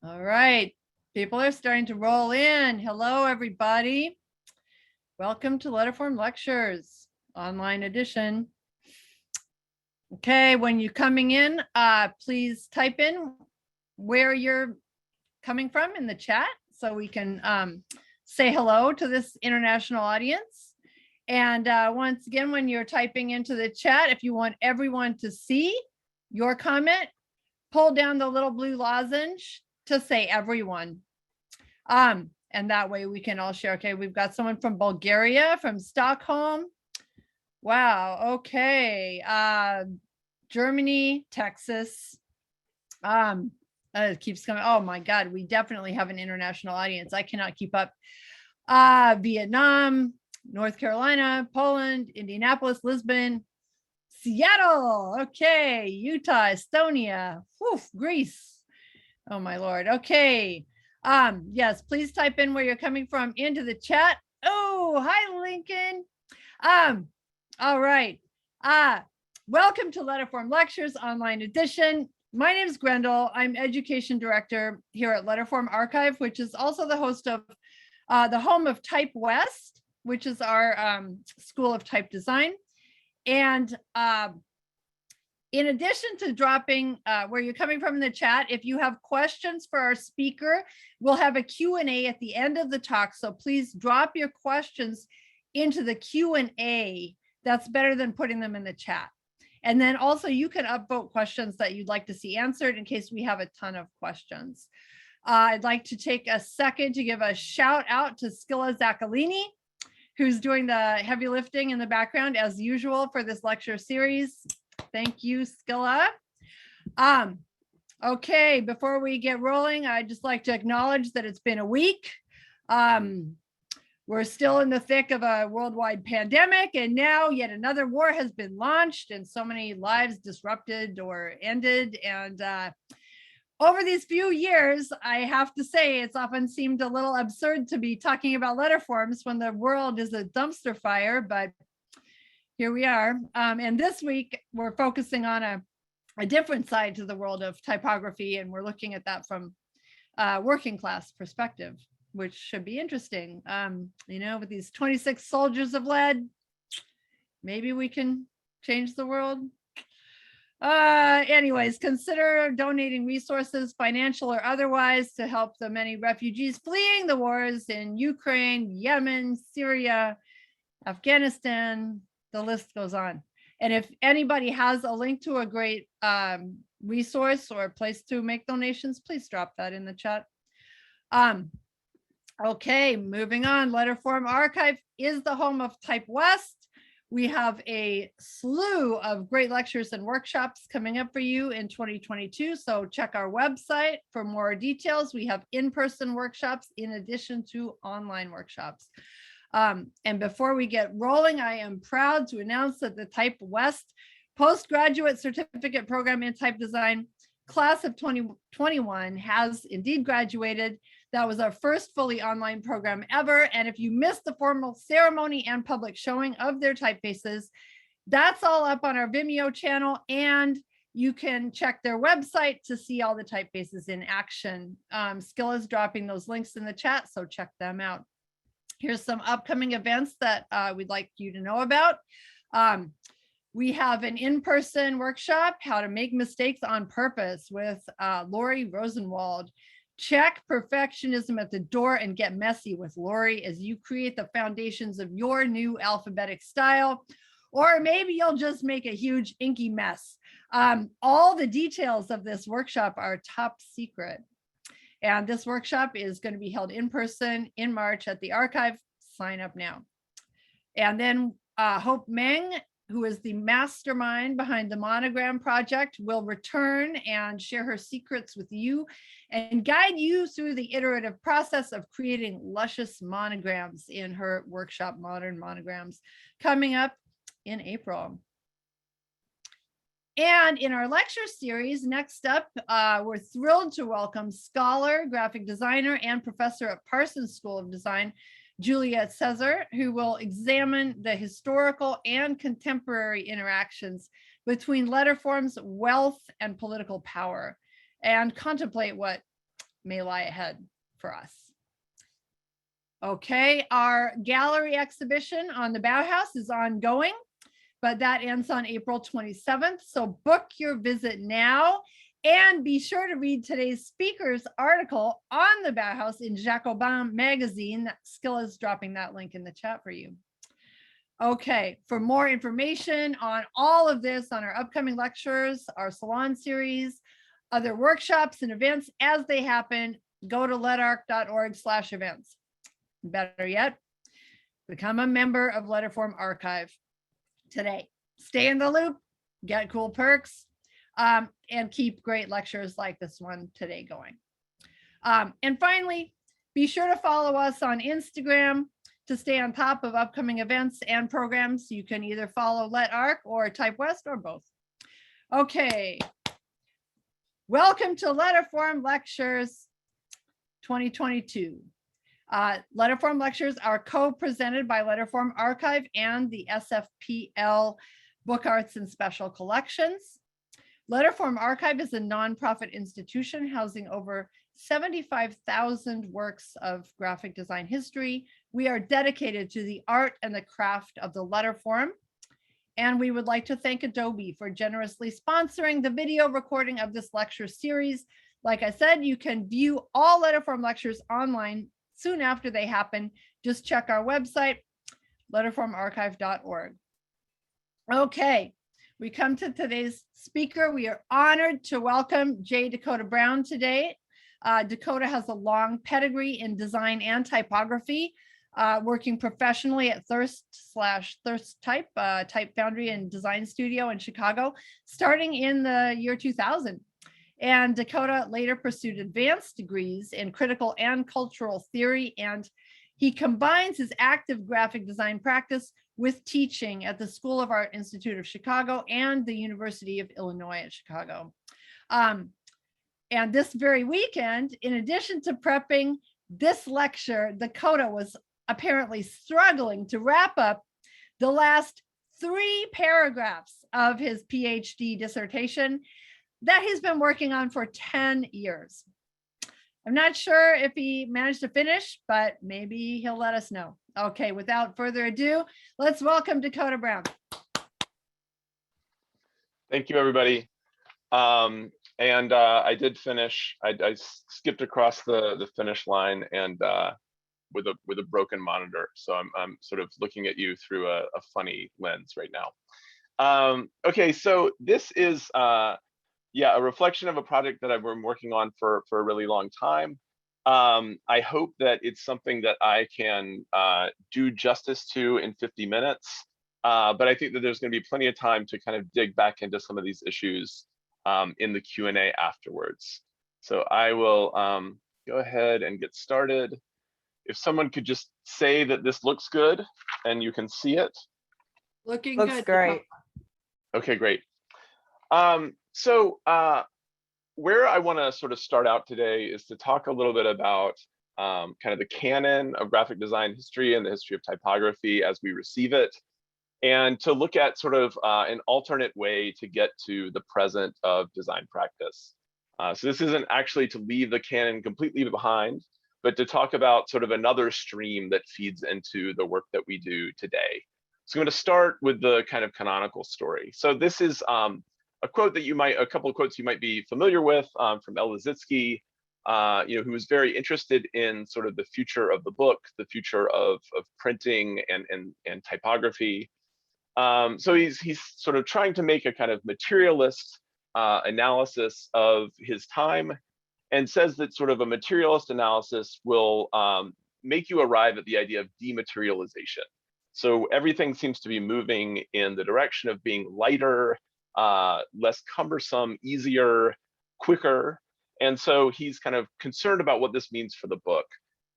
All right, people are starting to roll in. Hello, everybody. Welcome to Letterform Lectures, online edition. Okay, when you're coming in, please type in where you're coming from in the chat so we can say hello to this international audience. And once again, when you're typing into the chat, if you want everyone to see your comment, pull down the little blue lozenge to say everyone. And that way we can all share. Okay, we've got someone from Bulgaria, from Stockholm. Wow, okay. Germany, Texas. It keeps coming. Oh my God, we definitely have an international audience. I cannot keep up. Vietnam, North Carolina, Poland, Indianapolis, Lisbon, Seattle. Okay, Utah, Estonia, Greece. Oh my Lord. Okay. Yes, please type in where you're coming from into the chat. Oh, hi, Lincoln. All right. Welcome to Letterform Lectures Online Edition. My name is Grendel. I'm Education Director here at Letterform Archive, which is also the host of the home of Type West, which is our School of Type Design. And in addition to dropping where you're coming from in the chat, if you have questions for our speaker, we'll have a Q&A at the end of the talk. So please drop your questions into the Q&A. That's better than putting them in the chat. And then also you can upvote questions that you'd like to see answered in case we have a ton of questions. I'd like to take a second to give a shout out to Skilla Zaccolini, who's doing the heavy lifting in the background as usual for this lecture series. Thank you, Skilla. Okay, before we get rolling, I'd just like to acknowledge that it's been a week. We're still in the thick of a worldwide pandemic, and now yet another war has been launched and so many lives disrupted or ended. And over these few years, I have to say, it's often seemed a little absurd to be talking about letterforms when the world is a dumpster fire, but here we are. And this week, we're focusing on a different side to the world of typography, and we're looking at that from a working class perspective, which should be interesting. You know, with these 26 soldiers of lead, maybe we can change the world. Anyways, consider donating resources, financial or otherwise, to help the many refugees fleeing the wars in Ukraine, Yemen, Syria, Afghanistan. The list goes on. And if anybody has a link to a great resource or a place to make donations, please drop that in the chat. Okay, moving on. Letterform Archive is the home of Type West. We have a slew of great lectures and workshops coming up for you in 2022. So check our website for more details. We have in-person workshops in addition to online workshops. And before we get rolling, I am proud to announce that the Type West postgraduate certificate program in type design class of 2021 has indeed graduated. That was our first fully online program ever. And if you missed the formal ceremony and public showing of their typefaces, that's all up on our Vimeo channel, and you can check their website to see all the typefaces in action. Skill is dropping those links in the chat, so check them out. Here's some upcoming events that we'd like you to know about. We have an in-person workshop, How to Make Mistakes on Purpose, with Lori Rosenwald. Check perfectionism at the door and get messy with Lori as you create the foundations of your new alphabetic style. Or maybe you'll just make a huge inky mess. All the details of this workshop are top secret. And this workshop is going to be held in person in March at the archive. Sign up now. And then Hope Meng, who is the mastermind behind the Monogram project, will return and share her secrets with you and guide you through the iterative process of creating luscious monograms in her workshop, Modern Monograms, coming up in April. And in our lecture series, next up, we're thrilled to welcome scholar, graphic designer, and professor at Parsons School of Design, Juliet Cesar, who will examine the historical and contemporary interactions between letterforms, wealth, and political power, and contemplate what may lie ahead for us. Okay, our gallery exhibition on the Bauhaus is ongoing, but that ends on April 27th. So book your visit now, and be sure to read today's speaker's article on the Bauhaus in Jacobin magazine. Skill is dropping that link in the chat for you. Okay, for more information on all of this, on our upcoming lectures, our salon series, other workshops and events as they happen, go to letarc.org/events. Better yet, become a member of Letterform Archive today. Stay in the loop, get cool perks, and keep great lectures like this one today going. And finally, be sure to follow us on Instagram to stay on top of upcoming events and programs. You can either follow LetArc or TypeWest or both. Okay. Welcome to Letterform Lectures 2022. Letterform Lectures are co-presented by Letterform Archive and the SFPL Book Arts and Special Collections. Letterform Archive is a nonprofit institution housing over 75,000 works of graphic design history. We are dedicated to the art and the craft of the letterform. And we would like to thank Adobe for generously sponsoring the video recording of this lecture series. Like I said, you can view all Letterform lectures online soon after they happen. Just check our website, letterformarchive.org. Okay, we come to today's speaker. We are honored to welcome J. Dakota Brown today. Dakota has a long pedigree in design and typography, working professionally at Thirst Type, Type Foundry and Design Studio in Chicago, starting in the year 2000. And Dakota later pursued advanced degrees in critical and cultural theory, and he combines his active graphic design practice with teaching at the School of Art Institute of Chicago and the University of Illinois at Chicago. And this very weekend, in addition to prepping this lecture, Dakota was apparently struggling to wrap up the last 3 paragraphs of his PhD dissertation that he's been working on for 10 years. I'm not sure if he managed to finish, but maybe he'll let us know. Okay, without further ado, let's welcome Dakota Brown. Thank you, everybody. I did finish. I skipped across the finish line and with a broken monitor, so I'm sort of looking at you through a funny lens right now. Okay, so this is a reflection of a project that I've been working on for a really long time. I hope that it's something that I can do justice to in 50 minutes, but I think that there's going to be plenty of time to kind of dig back into some of these issues in the Q&A afterwards. So I will go ahead and get started. If someone could just say that this looks good and you can see it. Looking Looks good. great. Okay, great. Where I want to sort of start out today is to talk a little bit about kind of the canon of graphic design history and the history of typography as we receive it, and to look at sort of an alternate way to get to the present of design practice. So this isn't actually to leave the canon completely behind, but to talk about sort of another stream that feeds into the work that we do today. So I'm going to start with the kind of canonical story. So this is a quote that a couple of quotes you might be familiar with from El Lissitzky, who was very interested in sort of the future of the book, the future of printing and typography. So he's sort of trying to make a kind of materialist analysis of his time, and says that sort of a materialist analysis will make you arrive at the idea of dematerialization. So everything seems to be moving in the direction of being lighter, less cumbersome, easier, quicker. And so he's kind of concerned about what this means for the book.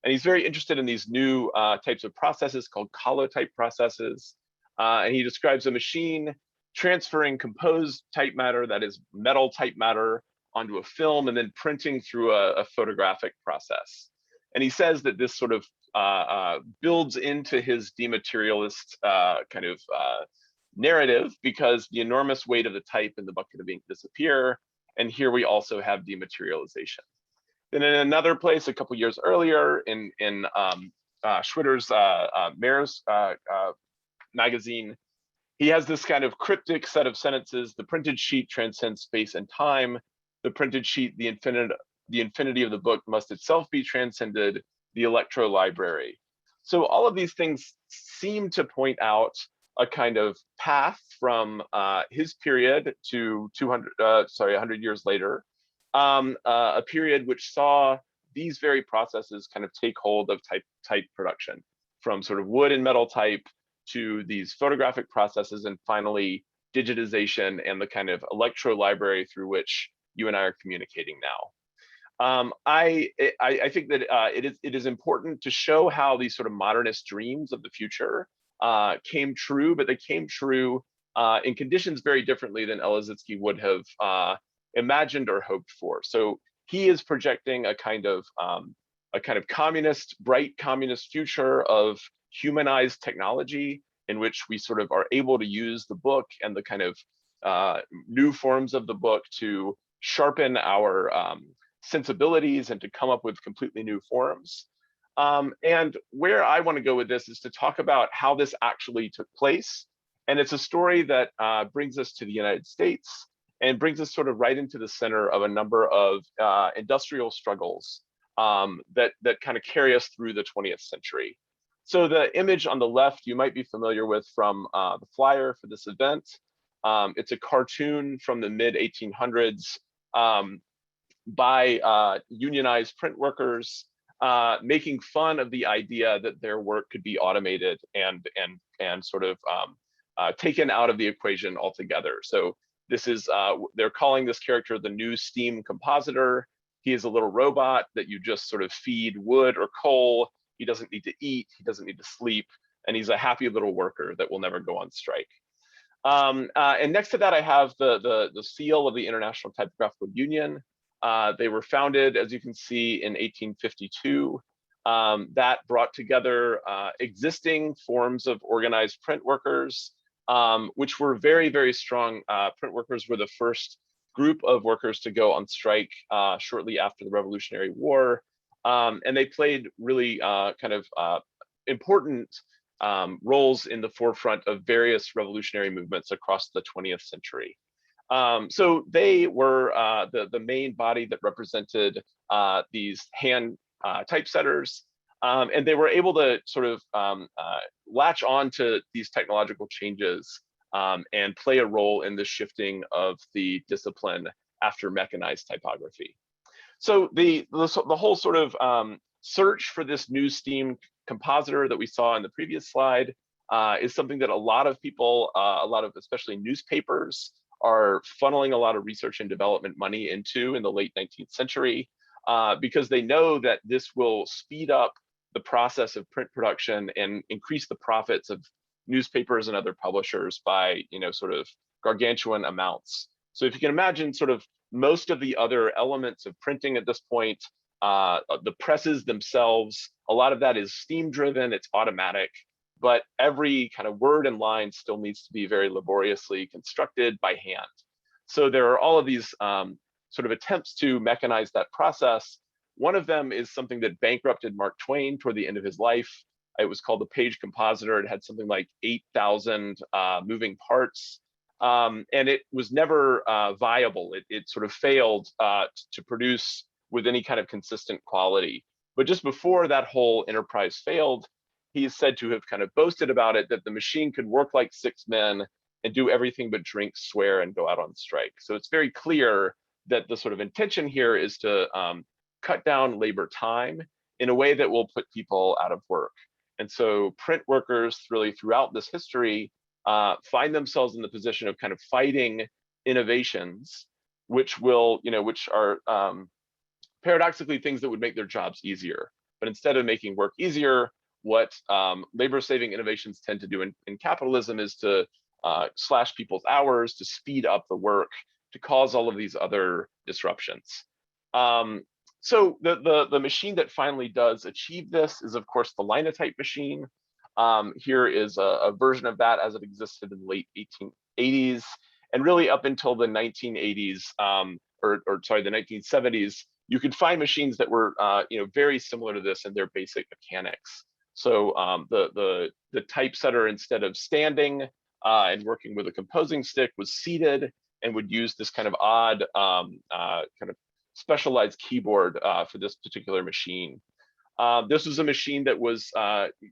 And he's very interested in these new types of processes called holotype processes. And he describes a machine transferring composed type matter, that is metal type matter, onto a film and then printing through a photographic process. And he says that this sort of builds into his dematerialist kind of narrative, because the enormous weight of the type in the bucket of ink disappear. And here we also have dematerialization. Then in another place, a couple years earlier, in Schwitter's Mayor's magazine, he has this kind of cryptic set of sentences: the printed sheet transcends space and time. The printed sheet, the infinity of the book must itself be transcended. The electro library. So all of these things seem to point out a kind of path from his period to 100 years later, a period which saw these very processes kind of take hold of type production, from sort of wood and metal type to these photographic processes, and finally digitization and the kind of electro library through which you and I are communicating now. I think that it is important to show how these sort of modernist dreams of the future came true, but they came true in conditions very differently than Elazitzky would have imagined or hoped for. So he is projecting a kind of communist, bright communist future of humanized technology, in which we sort of are able to use the book and the kind of new forms of the book to sharpen our sensibilities and to come up with completely new forms. And where I want to go with this is to talk about how this actually took place. And it's a story that brings us to the United States and brings us sort of right into the center of a number of industrial struggles that kind of carry us through the 20th century. So the image on the left you might be familiar with from the flyer for this event. It's a cartoon from the mid-1800s by unionized print workers, making fun of the idea that their work could be automated and sort of taken out of the equation altogether. So this is, they're calling this character the new steam compositor. He is a little robot that you just sort of feed wood or coal. He doesn't need to eat, he doesn't need to sleep, and he's a happy little worker that will never go on strike. And next to that, I have the seal of the International Typographical Union. They were founded, as you can see, in 1852. That brought together existing forms of organized print workers, which were very, very strong. Print workers were the first group of workers to go on strike shortly after the Revolutionary War. And they played really important roles in the forefront of various revolutionary movements across the 20th century. So they were the main body that represented these hand typesetters, and they were able to sort of latch on to these technological changes and play a role in the shifting of the discipline after mechanized typography. So the whole sort of search for this new steam compositor that we saw in the previous slide is something that a lot of people, a lot of especially newspapers, are funneling a lot of research and development money into in the late 19th century, because they know that this will speed up the process of print production and increase the profits of newspapers and other publishers by, sort of gargantuan amounts. So if you can imagine sort of most of the other elements of printing at this point, the presses themselves, a lot of that is steam driven, it's automatic, but every kind of word and line still needs to be very laboriously constructed by hand. So there are all of these sort of attempts to mechanize that process. One of them is something that bankrupted Mark Twain toward the end of his life. It was called the Page Compositor. It had something like 8,000 moving parts. And it was never viable. It sort of failed to produce with any kind of consistent quality. But just before that whole enterprise failed, he is said to have kind of boasted about it, that the machine could work like 6 men and do everything but drink, swear, and go out on strike. So it's very clear that the sort of intention here is to cut down labor time in a way that will put people out of work. And so print workers really throughout this history find themselves in the position of kind of fighting innovations, which will, which are paradoxically things that would make their jobs easier. But instead of making work easier, what labor-saving innovations tend to do in capitalism is to slash people's hours, to speed up the work, to cause all of these other disruptions. So the machine that finally does achieve this is, of course, the Linotype machine. Here is a version of that as it existed in the late 1880s, and really up until the 1980s, the 1970s, you could find machines that were very similar to this in their basic mechanics. So the typesetter, instead of standing and working with a composing stick, was seated and would use this kind of odd kind of specialized keyboard for this particular machine. This was a machine that was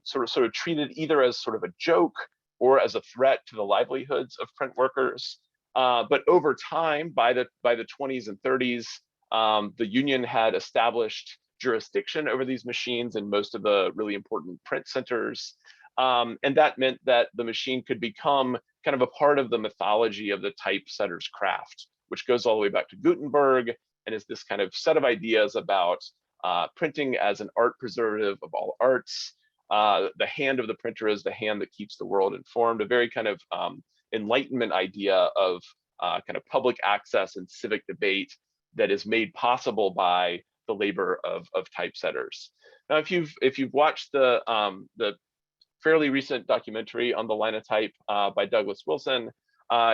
sort of treated either as sort of a joke or as a threat to the livelihoods of print workers. But over time, by the 20s and 30s, the union had established jurisdiction over these machines in most of the really important print centers. And that meant that the machine could become kind of a part of the mythology of the typesetter's craft, which goes all the way back to Gutenberg and is this kind of set of ideas about printing as an art preservative of all arts. The hand of the printer is the hand that keeps the world informed, a very kind of Enlightenment idea of kind of public access and civic debate that is made possible by the labor of typesetters. Now, if you've watched the fairly recent documentary on the Linotype by Douglas Wilson,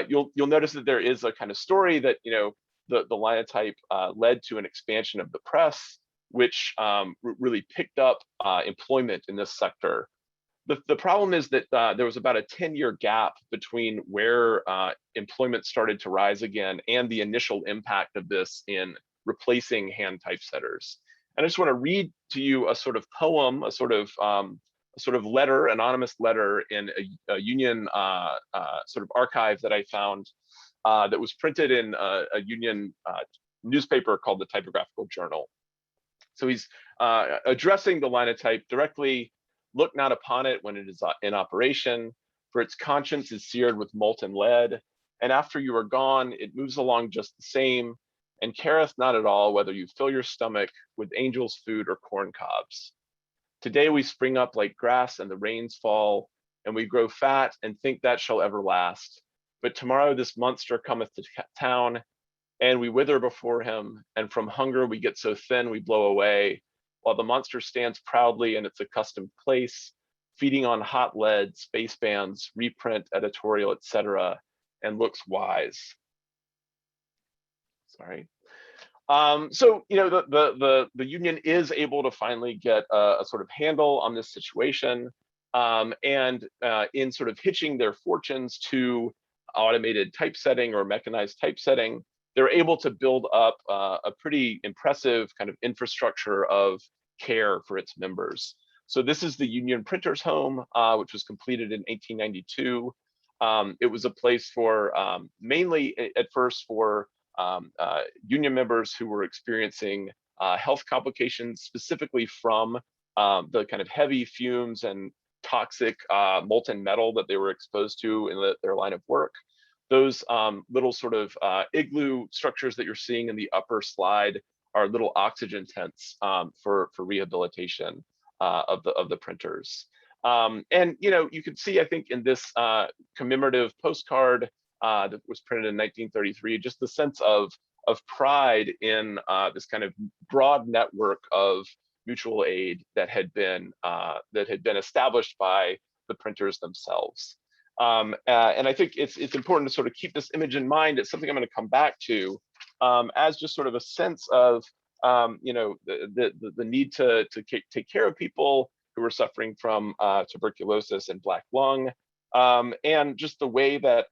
you'll notice that there is a kind of story that the Linotype led to an expansion of the press, which really picked up employment in this sector. The problem is that there was about a 10-year gap between where employment started to rise again and the initial impact of this in replacing hand typesetters. And I just want to read to you a sort of poem, a sort of letter, anonymous letter in a union sort of archive that I found that was printed in a union newspaper called the Typographical Journal. So he's addressing the Linotype directly. Look not upon it when it is in operation, for its conscience is seared with molten lead, and after you are gone, it moves along just the same, and careth not at all whether you fill your stomach with angels' food or corn cobs. Today we spring up like grass and the rains fall, and we grow fat and think that shall ever last. But tomorrow this monster cometh to town, and we wither before him, and from hunger we get so thin we blow away, while the monster stands proudly in its accustomed place, feeding on hot lead, space bands, reprint, editorial, etc., and looks wise. Sorry. So the union is able to finally get a sort of handle on this situation, and in sort of hitching their fortunes to automated typesetting or mechanized typesetting, they're able to build up a pretty impressive kind of infrastructure of care for its members. So this is the Union Printers Home, which was completed in 1892. It was a place for mainly at first for union members who were experiencing health complications, specifically from the kind of heavy fumes and toxic molten metal that they were exposed to in their line of work. Those little sort of igloo structures that you're seeing in the upper slide are little oxygen tents for rehabilitation of the printers. And you can see, I think, in this commemorative postcard that was printed in 1933, just the sense of pride in this kind of broad network of mutual aid that had been established by the printers themselves. And I think it's important to sort of keep this image in mind. It's something I'm going to come back to as just sort of a sense of the need to take care of people who are suffering from tuberculosis and black lung, and just the way that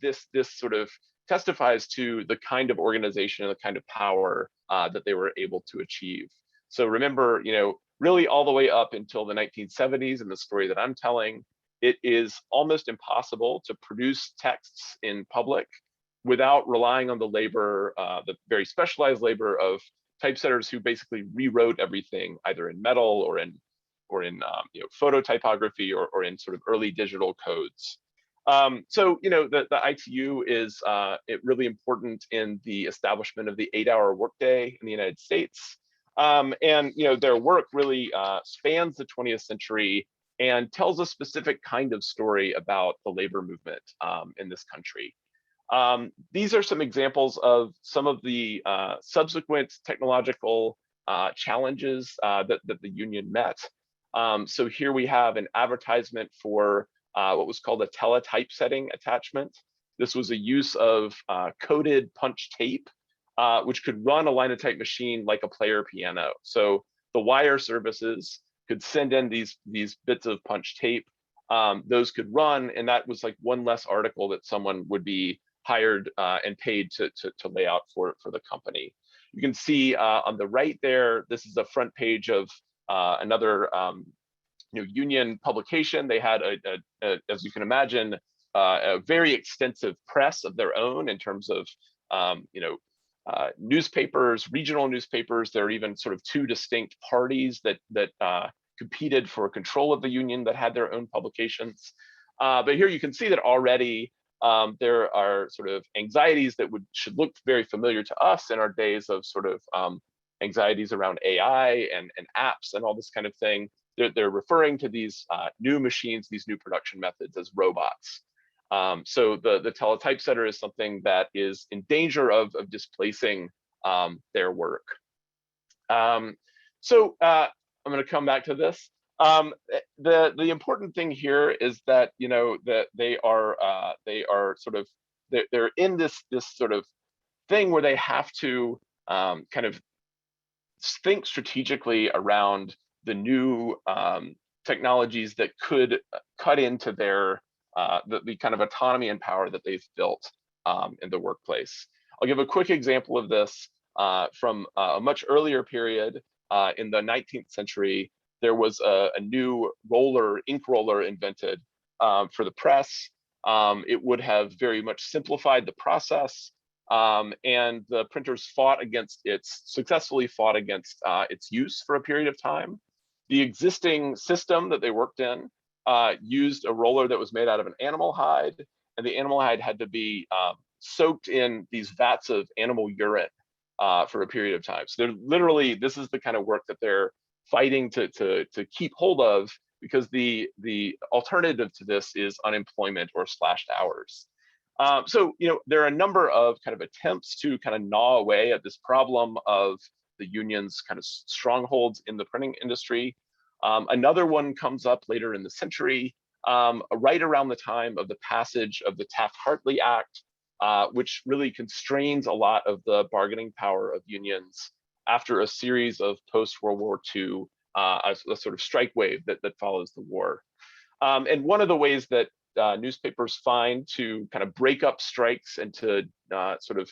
this sort of testifies to the kind of organization and the kind of power that they were able to achieve. So remember, really all the way up until the 1970s, and the story that I'm telling, it is almost impossible to produce texts in public without relying on the labor, the very specialized labor of typesetters who basically rewrote everything either in metal or in photo typography or in sort of early digital codes. So the ITU is really important in the establishment of the 8-hour workday in the United States, and their work really spans the 20th century and tells a specific kind of story about the labor movement in this country. These are some examples of some of the subsequent technological challenges that the union met. So here we have an advertisement for what was called a teletype setting attachment. This was a use of coded punch tape which could run a Linotype machine like a player piano. So the wire services could send in these bits of punch tape. Those could run, and that was like one less article that someone would be hired and paid to lay out for the company. You can see on the right there, this is a front page of another union publication. They had as you can imagine, a very extensive press of their own in terms of newspapers, regional newspapers. There are even sort of two distinct parties that competed for control of the union that had their own publications. But here you can see that already there are sort of anxieties that should look very familiar to us in our days of sort of anxieties around AI and apps and all this kind of thing. They're referring to these new machines, these new production methods as robots. So the Teletype Setter is something that is in danger of displacing their work. So I'm going to come back to this. The important thing here is that that they are sort of they're in this sort of thing where they have to kind of think strategically around the new technologies that could cut into their the kind of autonomy and power that they've built in the workplace. I'll give a quick example of this from a much earlier period in the 19th century. There was a new ink roller invented for the press. It would have very much simplified the process, and the printers successfully fought against its use for a period of time. The existing system that they worked in used a roller that was made out of an animal hide, and the animal hide had to be soaked in these vats of animal urine for a period of time. So they're literally, this is the kind of work that they're fighting to keep hold of, because the alternative to this is unemployment or slashed hours. So there are a number of kind of attempts to kind of gnaw away at this problem of the union's kind of strongholds in the printing industry. Another one comes up later in the century, right around the time of the passage of the Taft-Hartley Act, which really constrains a lot of the bargaining power of unions after a series of post-World War II, a sort of strike wave that follows the war. And one of the ways that newspapers find to kind of break up strikes and to sort of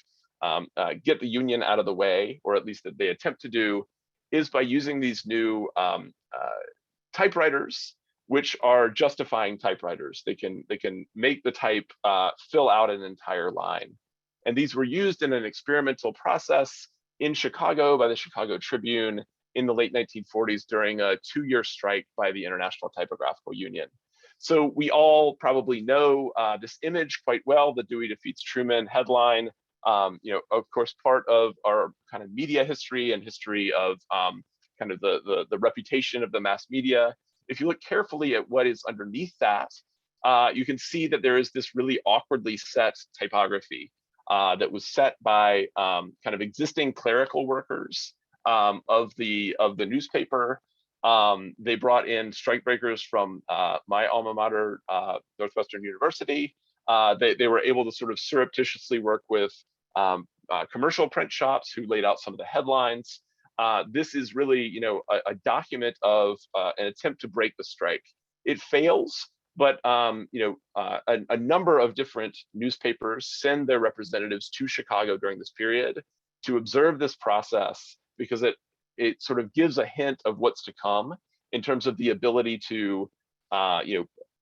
get the union out of the way, or at least that they attempt to do, is by using these new typewriters, which are justifying typewriters. They can make the type fill out an entire line. And these were used in an experimental process in Chicago by the Chicago Tribune in the late 1940s during a 2-year strike by the International Typographical Union. So we all probably know this image quite well, the Dewey defeats Truman headline. Of course, part of our kind of media history and history of kind of the reputation of the mass media. If you look carefully at what is underneath that, you can see that there is this really awkwardly set typography that was set by kind of existing clerical workers of the newspaper. They brought in strikebreakers from my alma mater, Northwestern University. They were able to sort of surreptitiously work with commercial print shops who laid out some of the headlines. This is really, a document of an attempt to break the strike. It fails, but a number of different newspapers send their representatives to Chicago during this period to observe this process, because it sort of gives a hint of what's to come in terms of the ability to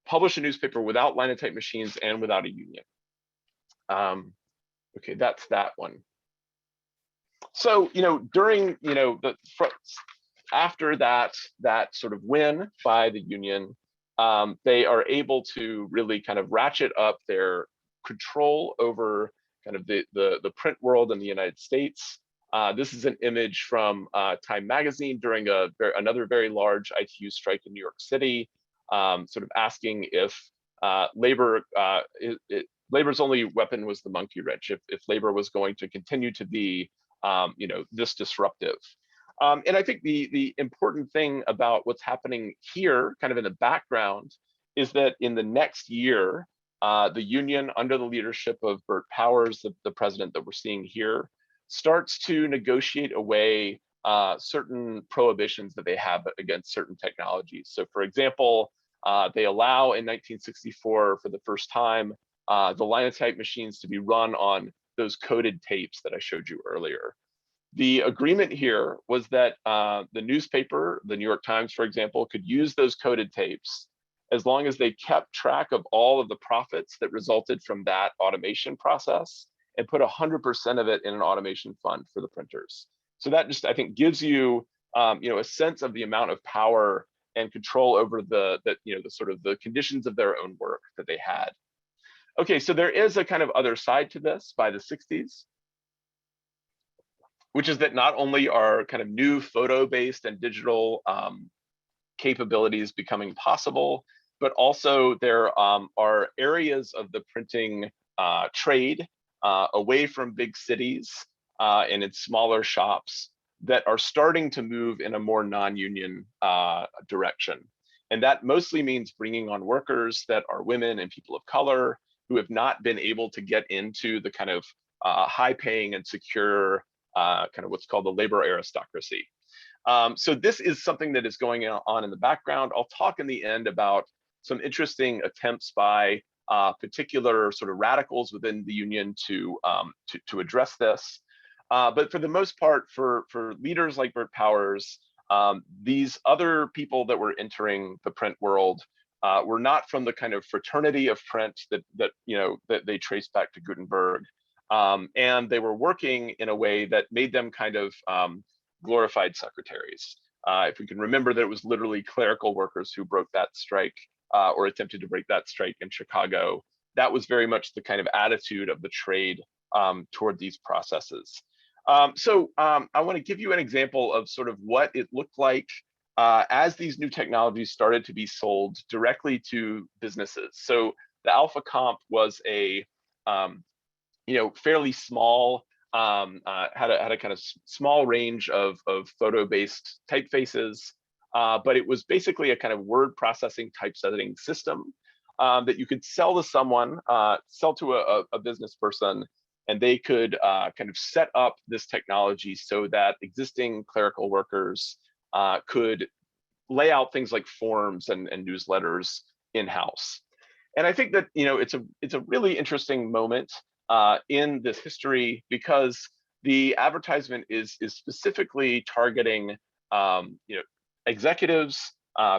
publish a newspaper without Linotype machines and without a union. Okay, that's that one. So during after that sort of win by the union, they are able to really kind of ratchet up their control over kind of the print world in the United States. This is an image from Time magazine during another very large ITU strike in New York City, sort of asking if labor's only weapon was the monkey wrench, if labor was going to continue to be this disruptive. And I think the important thing about what's happening here, kind of in the background, is that in the next year, the union, under the leadership of Bert Powers, the president that we're seeing here, starts to negotiate away certain prohibitions that they have against certain technologies. So for example, they allow in 1964 for the first time the Linotype machines to be run on those coded tapes that I showed you earlier. The agreement here was that the newspaper, the New York Times, for example, could use those coded tapes as long as they kept track of all of the profits that resulted from that automation process and put 100% of it in an automation fund for the printers. So that just, I think, gives you, a sense of the amount of power and control over the sort of the conditions of their own work that they had. Okay, so there is a kind of other side to this by the 60s, which is that not only are kind of new photo-based and digital capabilities becoming possible, but also there are areas of the printing trade away from big cities and in smaller shops that are starting to move in a more non-union direction. And that mostly means bringing on workers that are women and people of color who have not been able to get into the kind of high-paying and secure kind of what's called the labor aristocracy. So this is something that is going on in the background. I'll talk in the end about some interesting attempts by particular sort of radicals within the union to address this. But for the most part, for leaders like Bert Powers, these other people that were entering the print world were not from the kind of fraternity of print that they trace back to Gutenberg. And they were working in a way that made them kind of glorified secretaries. If we can remember that it was literally clerical workers who broke that strike or attempted to break that strike in Chicago, that was very much the kind of attitude of the trade toward these processes. So I want to give you an example of sort of what it looked like as these new technologies started to be sold directly to businesses. So the AlphaComp was a fairly small, had a kind of small range of photo-based typefaces, but it was basically a kind of word processing typesetting system that you could sell to someone, sell to a business person, and they could kind of set up this technology so that existing clerical workers could lay out things like forms and newsletters in-house. And I think that it's a really interesting moment in this history because the advertisement is specifically targeting executives,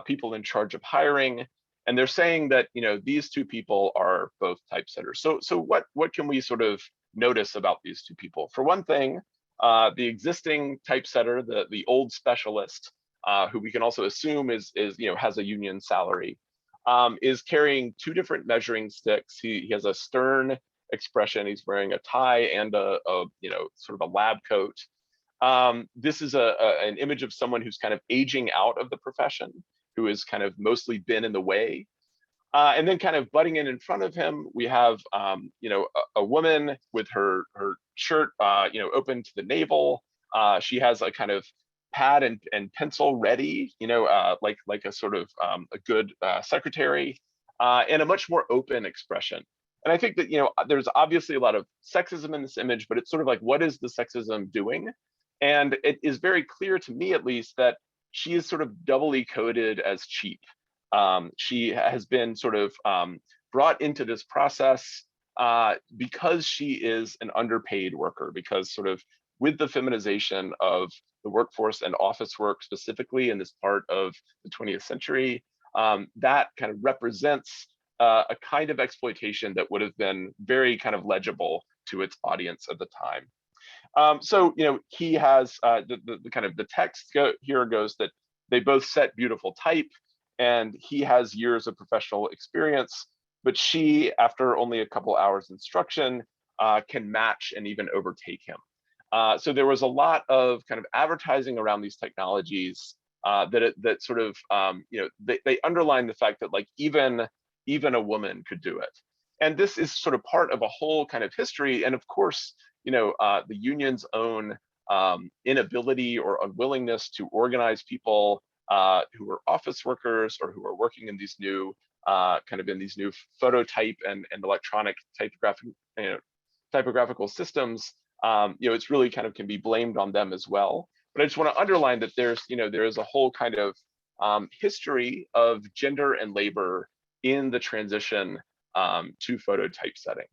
people in charge of hiring, and they're saying that these two people are both typesetters. So what can we sort of notice about these two people? For one thing, the existing typesetter, the old specialist, who we can also assume is has a union salary, is carrying two different measuring sticks. He has a stern expression. He's wearing a tie and a sort of a lab coat. This is an image of someone who's kind of aging out of the profession, who has kind of mostly been in the way. And then kind of butting in front of him, we have a woman with her shirt open to the navel. She has a kind of pad and pencil ready, like a sort of a good secretary, and a much more open expression. And I think that there's obviously a lot of sexism in this image, but it's sort of like, what is the sexism doing? And it is very clear to me, at least, that she is sort of doubly coded as cheap. She has been sort of brought into this process because she is an underpaid worker, because sort of with the feminization of the workforce and office work specifically in this part of the 20th century, that kind of represents a kind of exploitation that would have been very kind of legible to its audience at the time. So he has the kind of the text here goes that they both set beautiful type, and he has years of professional experience, but she, after only a couple hours instruction, can match and even overtake him. So there was a lot of kind of advertising around these technologies that sort of they underline the fact that like even a woman could do it. And this is sort of part of a whole kind of history. And of course, the union's own inability or unwillingness to organize people who are office workers or who are working in these new these new phototype and electronic typographical systems it's really kind of can be blamed on them as well. But I just want to underline that there is a whole kind of history of gender and labor in the transition to photo typesetting.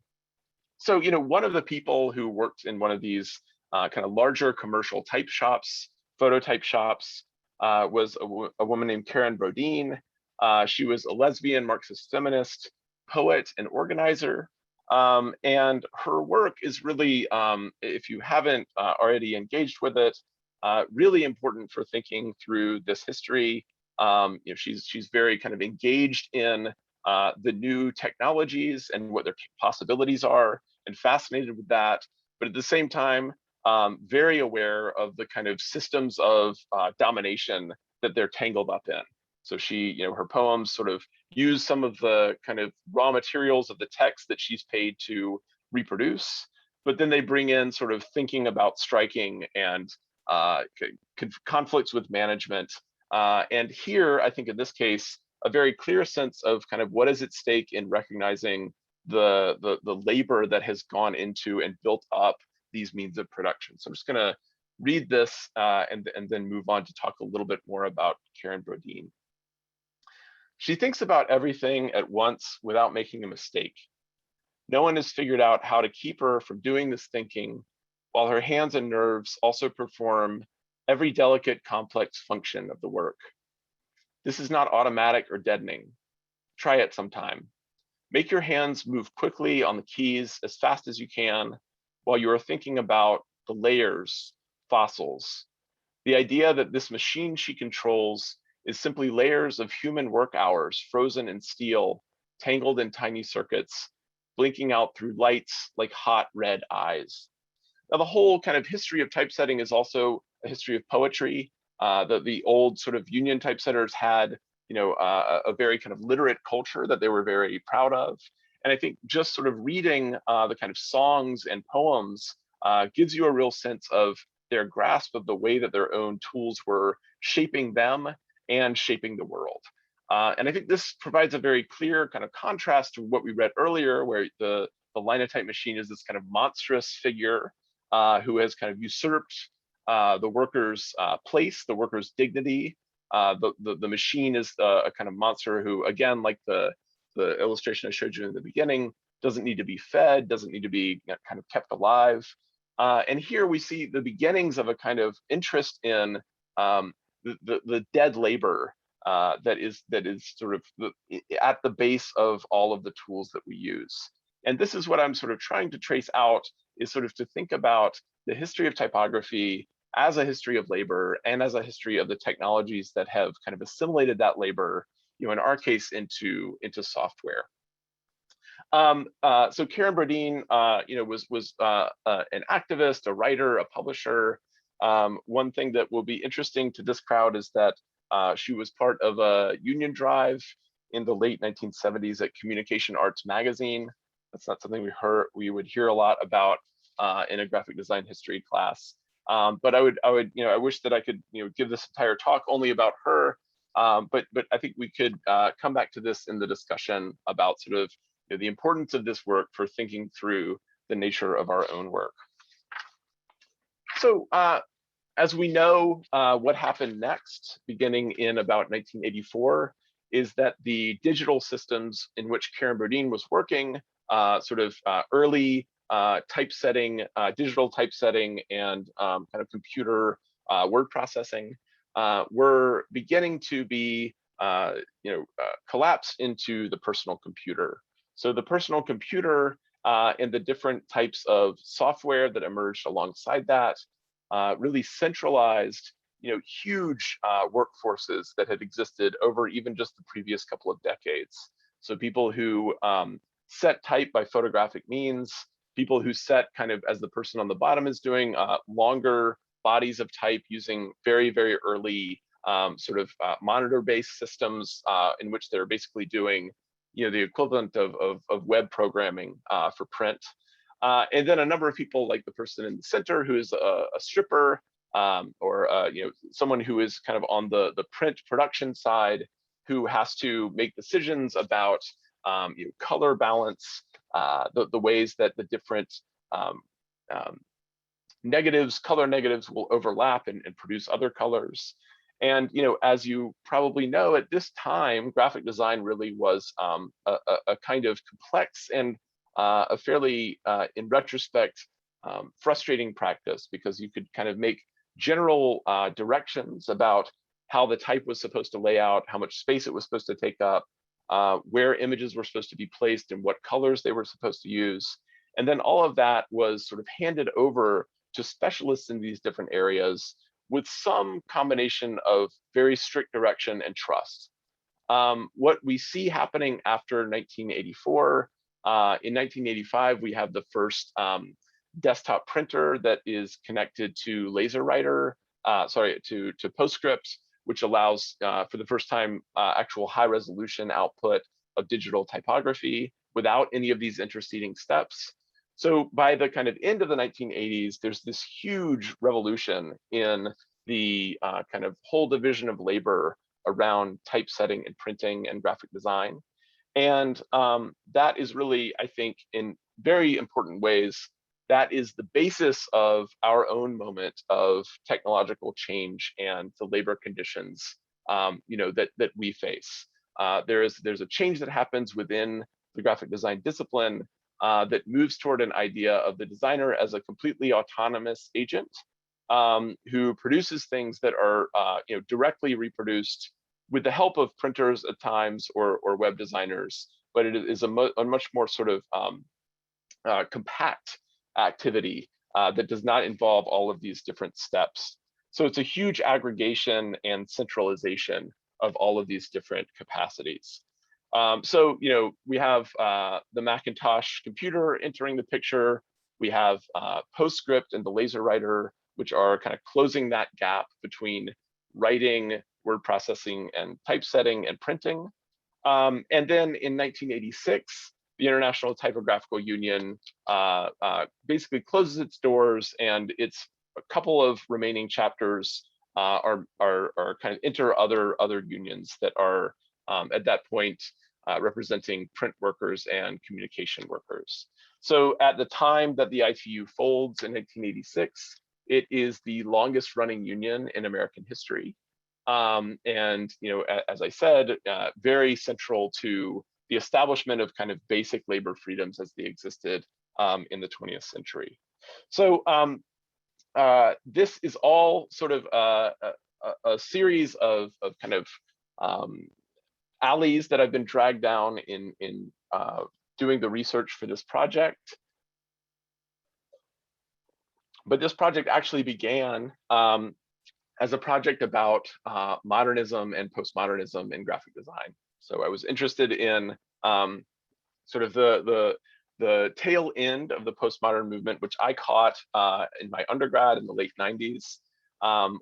So, one of the people who worked in one of these kind of larger commercial type shops, phototype shops, was a woman named Karen Brodeen. She was a lesbian Marxist feminist, poet, and organizer. And her work is really, if you haven't already engaged with it, really important for thinking through this history. She's very kind of engaged in the new technologies and what their possibilities are, and fascinated with that. But at the same time, very aware of the kind of systems of domination that they're tangled up in. So her poems sort of use some of the kind of raw materials of the text that she's paid to reproduce, but then they bring in sort of thinking about striking and conflicts with management. And here, I think in this case, a very clear sense of kind of what is at stake in recognizing the labor that has gone into and built up these means of production. So I'm just going to read this and then move on to talk a little bit more about Karen Brodeen. She thinks about everything at once without making a mistake. No one has figured out how to keep her from doing this thinking, while her hands and nerves also perform every delicate, complex function of the work. This is not automatic or deadening. Try it sometime. Make your hands move quickly on the keys as fast as you can while you are thinking about the layers, fossils. The idea that this machine she controls is simply layers of human work hours frozen in steel, tangled in tiny circuits, blinking out through lights like hot red eyes. Now, the whole kind of history of typesetting is also a history of poetry. The old sort of union typesetters had, a very kind of literate culture that they were very proud of. And I think just sort of reading the kind of songs and poems gives you a real sense of their grasp of the way that their own tools were shaping them and shaping the world. And I think this provides a very clear kind of contrast to what we read earlier, where the Linotype machine is this kind of monstrous figure who has kind of usurped the worker's place, the worker's dignity. The machine is a kind of monster who, again, like the illustration I showed you in the beginning, doesn't need to be fed, doesn't need to be kind of kept alive. And here we see the beginnings of a kind of interest in the dead labor that is sort of at the base of all of the tools that we use. And this is what I'm sort of trying to trace out, is sort of to think about the history of typography as a history of labor and as a history of the technologies that have kind of assimilated that labor, in our case, into software. So Karen Brodeen, was an activist, a writer, a publisher. One thing that will be interesting to this crowd is that she was part of a union drive in the late 1970s at Communication Arts magazine. That's not something we would hear a lot about in a graphic design history class. But I wish that I could give this entire talk only about her. But I think we could come back to this in the discussion about sort of the importance of this work for thinking through the nature of our own work. So as we know, what happened next, beginning in about 1984, is that the digital systems in which Karen Brodeen was working, early typesetting, digital typesetting, and kind of computer word processing were beginning to be collapsed into the personal computer. So the personal computer and the different types of software that emerged alongside that really centralized huge workforces that had existed over even just the previous couple of decades. So people who set type by photographic means, people who set kind of, as the person on the bottom is doing, longer bodies of type using very, very early monitor-based systems in which they're basically doing the equivalent of web programming for print. And then a number of people, like the person in the center who is a stripper, or someone who is kind of on the print production side, who has to make decisions about color balance, the ways that the different negatives, color negatives will overlap and produce other colors. And as you probably know, at this time, graphic design really was a kind of complex and a fairly, in retrospect, frustrating practice, because you could kind of make general directions about how the type was supposed to lay out, how much space it was supposed to take up, where images were supposed to be placed and what colors they were supposed to use. And then all of that was sort of handed over to specialists in these different areas with some combination of very strict direction and trust. What we see happening after 1984, in 1985, we have the first desktop printer that is connected to LaserWriter, to PostScript, which allows, for the first time, actual high resolution output of digital typography without any of these interceding steps. So by the kind of end of the 1980s, there's this huge revolution in the kind of whole division of labor around typesetting and printing and graphic design. And that is really, I think, in very important ways, that is the basis of our own moment of technological change and the labor conditions that we face. There's a change that happens within the graphic design discipline that moves toward an idea of the designer as a completely autonomous agent who produces things that are directly reproduced with the help of printers at times or web designers, but it is a much more sort of compact activity that does not involve all of these different steps. So it's a huge aggregation and centralization of all of these different capacities. So we have the Macintosh computer entering the picture. We have PostScript and the LaserWriter, which are kind of closing that gap between writing, word processing, and typesetting and printing. And then in 1986, the International Typographical Union basically closes its doors, and its a couple of remaining chapters are kind of enter other unions that are at that point representing print workers and communication workers. So at the time that the ITU folds in 1986, it is the longest running union in American history. And as I said, very central to the establishment of kind of basic labor freedoms as they existed in the 20th century. So this is all sort of a series of kind of alleys that I've been dragged down in doing the research for this project. But this project actually began as a project about modernism and postmodernism in graphic design. So I was interested in sort of the tail end of the postmodern movement, which I caught in my undergrad in the late 90s,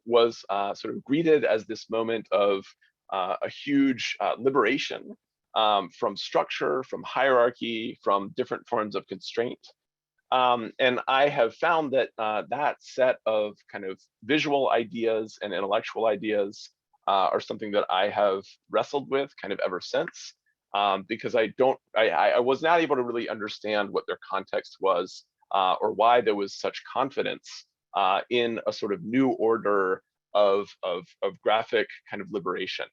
was sort of greeted as this moment of a huge liberation from structure, from hierarchy, from different forms of constraint. And I have found that that set of kind of visual ideas and intellectual ideas are something that I have wrestled with kind of ever since, because I was not able to really understand what their context was or why there was such confidence in a sort of new order of graphic kind of liberation.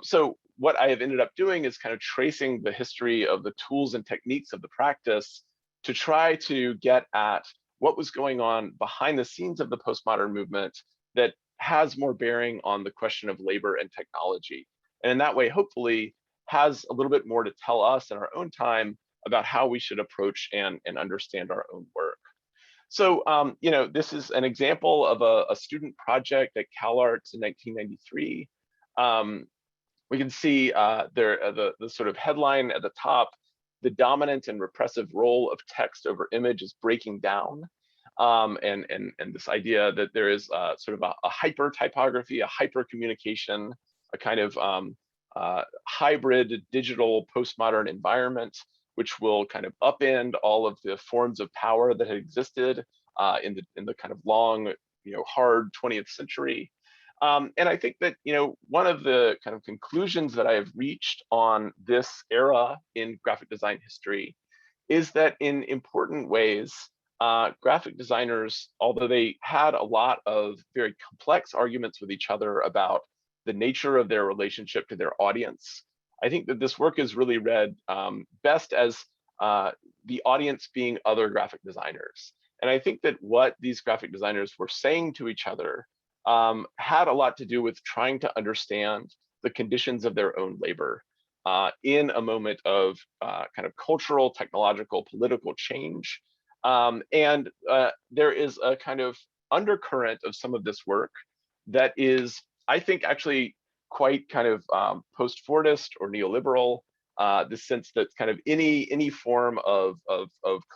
So what I have ended up doing is kind of tracing the history of the tools and techniques of the practice to try to get at what was going on behind the scenes of the postmodern movement that has more bearing on the question of labor and technology. And in that way, hopefully, has a little bit more to tell us in our own time about how we should approach and understand our own work. So, this is an example of a student project at CalArts in 1993. We can see the sort of headline at the top: the dominant and repressive role of text over image is breaking down. And this idea that there is sort of a HyperTypography, a hyper communication, a kind of hybrid digital postmodern environment, which will kind of upend all of the forms of power that had existed in the kind of long, hard 20th century. And I think that, one of the kind of conclusions that I have reached on this era in graphic design history is that in important ways, graphic designers, although they had a lot of very complex arguments with each other about the nature of their relationship to their audience, I think that this work is really read best as the audience being other graphic designers. And I think that what these graphic designers were saying to each other had a lot to do with trying to understand the conditions of their own labor in a moment of kind of cultural, technological, political change. And there is a kind of undercurrent of some of this work that is, I think, actually quite kind of post-Fordist or neoliberal. The sense that kind of any form of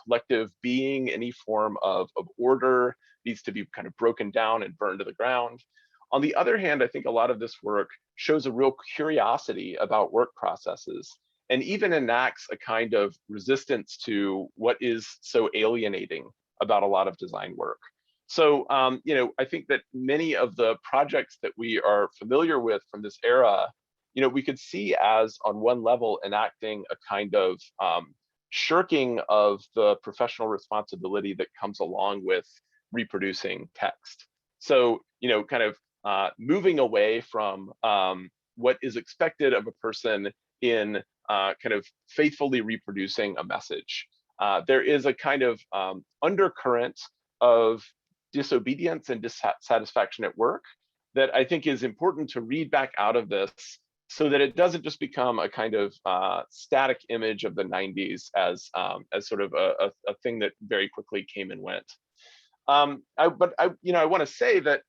collective being, any form of order needs to be kind of broken down and burned to the ground. On the other hand, I think a lot of this work shows a real curiosity about work processes and even enacts a kind of resistance to what is so alienating about a lot of design work. So, I think that many of the projects that we are familiar with from this era, we could see as on one level enacting a kind of shirking of the professional responsibility that comes along with reproducing text. So, kind of moving away from what is expected of a person in kind of faithfully reproducing a message. There is a kind of undercurrent of disobedience and dissatisfaction at work that I think is important to read back out of this, so that it doesn't just become a kind of static image of the 90s as sort of a thing that very quickly came and went. But I want to say that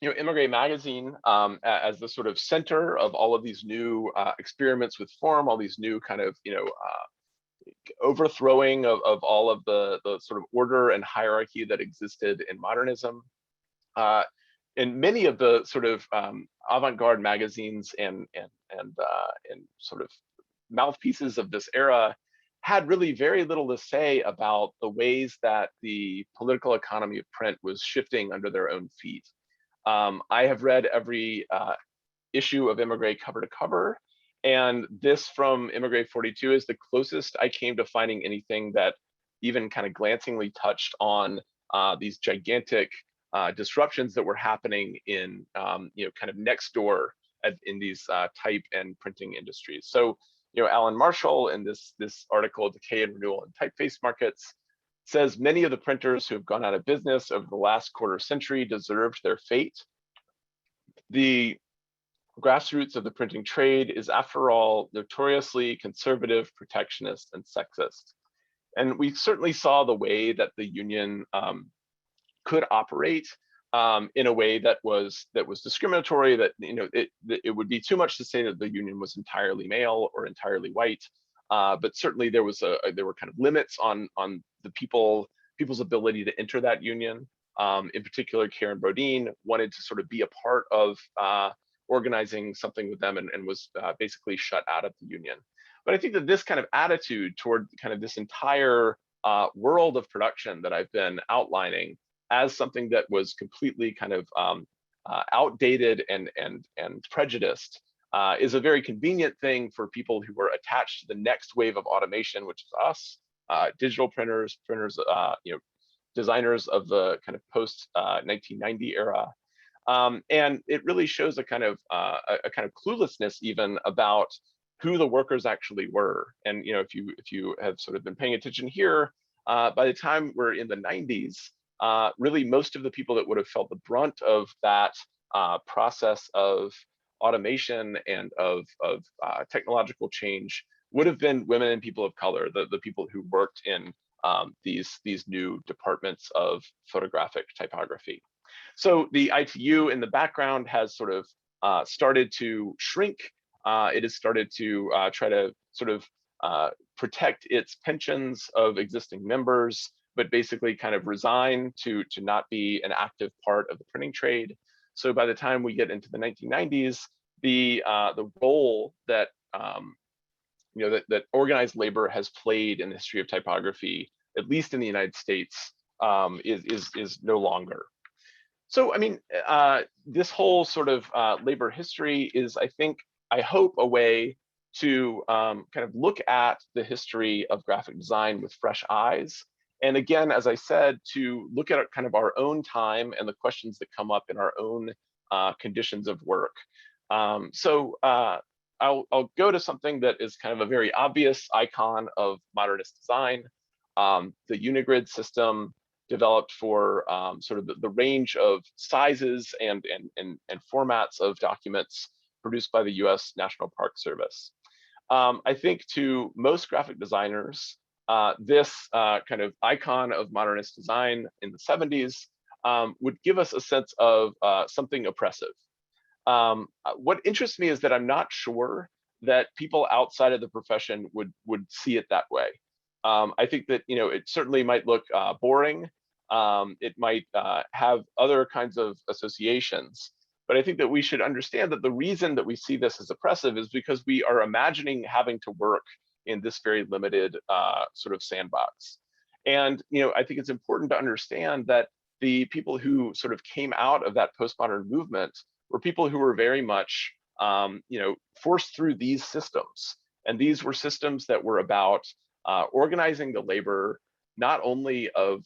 Immigrant magazine, as the sort of center of all of these new experiments with form, all these new kind of overthrowing of all of the sort of order and hierarchy that existed in modernism. And many of the sort of avant-garde magazines and sort of mouthpieces of this era had really very little to say about the ways that the political economy of print was shifting under their own feet. I have read every issue of Immigrant cover to cover, and this from Immigrant 42 is the closest I came to finding anything that even kind of glancingly touched on these gigantic disruptions that were happening in kind of next door in these type and printing industries. So Alan Marshall in this article, Decay and Renewal in Typeface Markets, says many of the printers who have gone out of business over the last quarter century deserved their fate. The grassroots of the printing trade is, after all, notoriously conservative, protectionist, and sexist. And we certainly saw the way that the union could operate in a way that was discriminatory. That it would be too much to say that the union was entirely male or entirely white, but certainly there were kind of limits on the people's ability to enter that union. In particular, Karen Bodine wanted to sort of be a part of organizing something with them and was basically shut out of the union. But I think that this kind of attitude toward kind of this entire world of production that I've been outlining as something that was completely kind of outdated and prejudiced is a very convenient thing for people who were attached to the next wave of automation, which is us, digital printers, designers of the kind of post 1990 era. And it really shows a kind of cluelessness even about who the workers actually were. And if you have sort of been paying attention here, by the time we're in the 90s, really most of the people that would have felt the brunt of that process of automation and of technological change would have been women and people of color, the people who worked in these new departments of photographic typography. So the ITU in the background has sort of started to shrink. It has started to try to sort of protect its pensions of existing members, but basically kind of resign to not be an active part of the printing trade. So by the time we get into the 1990s, the role that that organized labor has played in the history of typography, at least in the United States, is no longer. So I mean, this whole sort of labor history is, I hope, a way to kind of look at the history of graphic design with fresh eyes And again, as I said, to look at kind of our own time and the questions that come up in our own conditions of work. I'll go to something that is kind of a very obvious icon of modernist design, the Unigrid system developed for sort of the range of sizes and formats of documents produced by the US National Park Service. I think to most graphic designers, this kind of icon of modernist design in the 70s would give us a sense of something oppressive. What interests me is that I'm not sure that people outside of the profession would see it that way. I think that it certainly might look boring. It might have other kinds of associations, but I think that we should understand that the reason that we see this as oppressive is because we are imagining having to work in this very limited sort of sandbox. And I think it's important to understand that the people who sort of came out of that postmodern movement were people who were very much forced through these systems. And these were systems that were about organizing the labor, not only of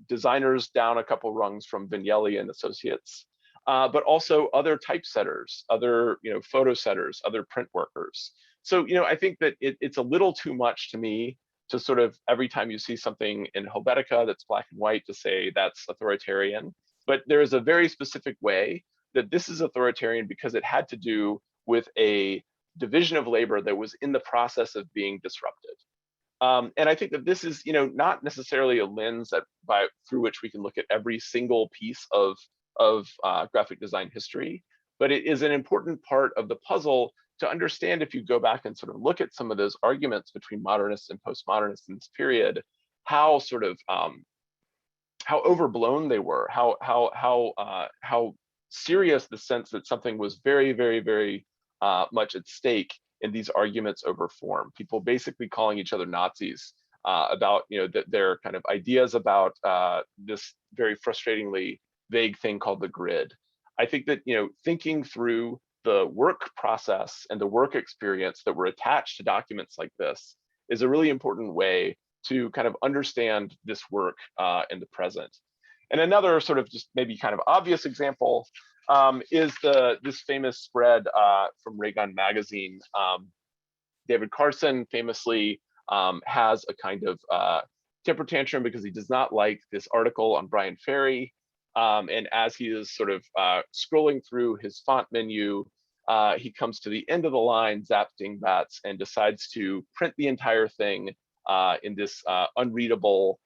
designers down a couple rungs from Vignelli and Associates, but also other typesetters, other photo setters, other print workers. So I think that it's a little too much to me to sort of every time you see something in Helvetica that's black and white to say that's authoritarian. But there is a very specific way that this is authoritarian because it had to do with a division of labor that was in the process of being disrupted. And I think that this is, not necessarily a lens through which we can look at every single piece of graphic design history, but it is an important part of the puzzle to understand if you go back and sort of look at some of those arguments between modernists and postmodernists in this period, how sort of how overblown they were, how serious the sense that something was very, very, very much at stake in these arguments over form. People basically calling each other Nazis about their kind of ideas about this very frustratingly vague thing called the grid. I think that thinking through the work process and the work experience that were attached to documents like this is a really important way to kind of understand this work in the present. And another sort of just maybe kind of obvious example is this famous spread from Ray Gun magazine. David Carson famously has a kind of temper tantrum because he does not like this article on Brian Ferry. And as he is sort of scrolling through his font menu, he comes to the end of the line, zap dingbats, and decides to print the entire thing in this unreadable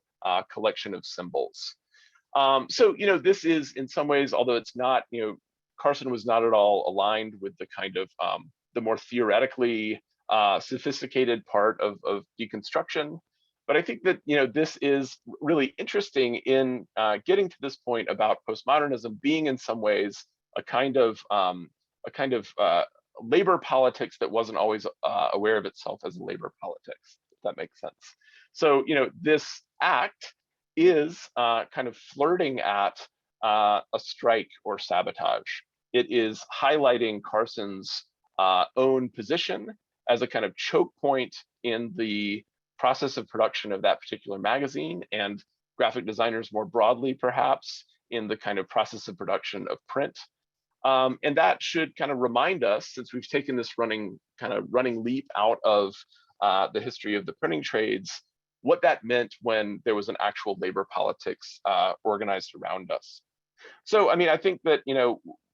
collection of symbols. So, this is in some ways, although it's not, Carson was not at all aligned with the kind of the more theoretically sophisticated part of deconstruction. But I think that this is really interesting in getting to this point about postmodernism being in some ways a kind of labor politics that wasn't always aware of itself as a labor politics, if that makes sense. So this act is kind of flirting at a strike or sabotage. It is highlighting Carson's own position as a kind of choke point in the process of production of that particular magazine, and graphic designers more broadly, perhaps, in the kind of process of production of print. And that should kind of remind us, since we've taken this running leap out of the history of the printing trades, what that meant when there was an actual labor politics organized around us. So, I mean, I think that,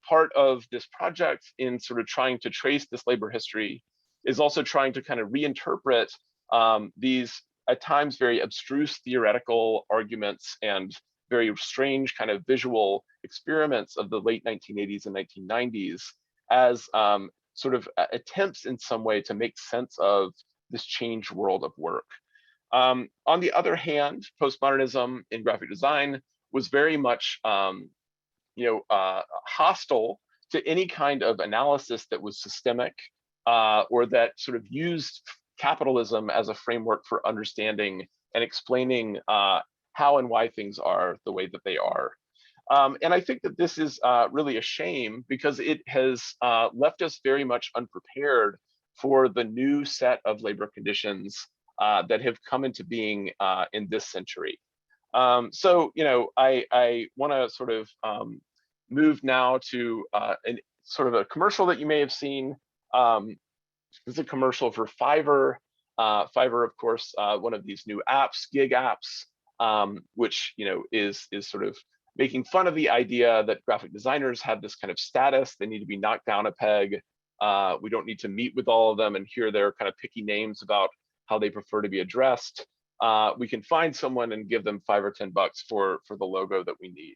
part of this project in sort of trying to trace this labor history is also trying to kind of reinterpret these at times very abstruse theoretical arguments and very strange kind of visual experiments of the late 1980s and 1990s as sort of attempts in some way to make sense of this changed world of work. On the other hand, postmodernism in graphic design was very much hostile to any kind of analysis that was systemic or that sort of used capitalism as a framework for understanding and explaining how and why things are the way that they are. And I think that this is really a shame because it has left us very much unprepared for the new set of labor conditions that have come into being in this century. So, I want to sort of move now to sort of a commercial that you may have seen. It's a commercial for Fiverr. Fiverr, of course, one of these new apps, gig apps, which is sort of making fun of the idea that graphic designers have this kind of status. They need to be knocked down a peg. We don't need to meet with all of them and hear their kind of picky names about how they prefer to be addressed. We can find someone and give them $5 or $10 for the logo that we need.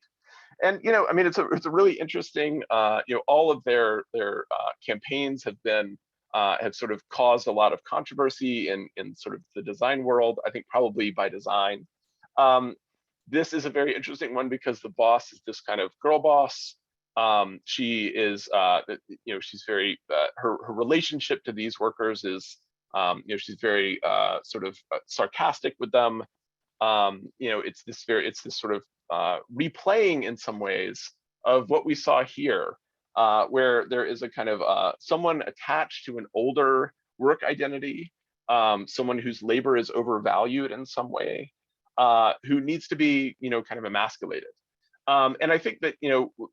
And I mean, it's a really interesting. All of their campaigns have sort of caused a lot of controversy in sort of the design world. I think probably by design. This is a very interesting one because the boss is this kind of girl boss. She is, she's very, her relationship to these workers is, she's very sort of sarcastic with them. It's this sort of replaying in some ways of what we saw here, where there is a kind of someone attached to an older work identity, someone whose labor is overvalued in some way, who needs to be, kind of emasculated. And I think that,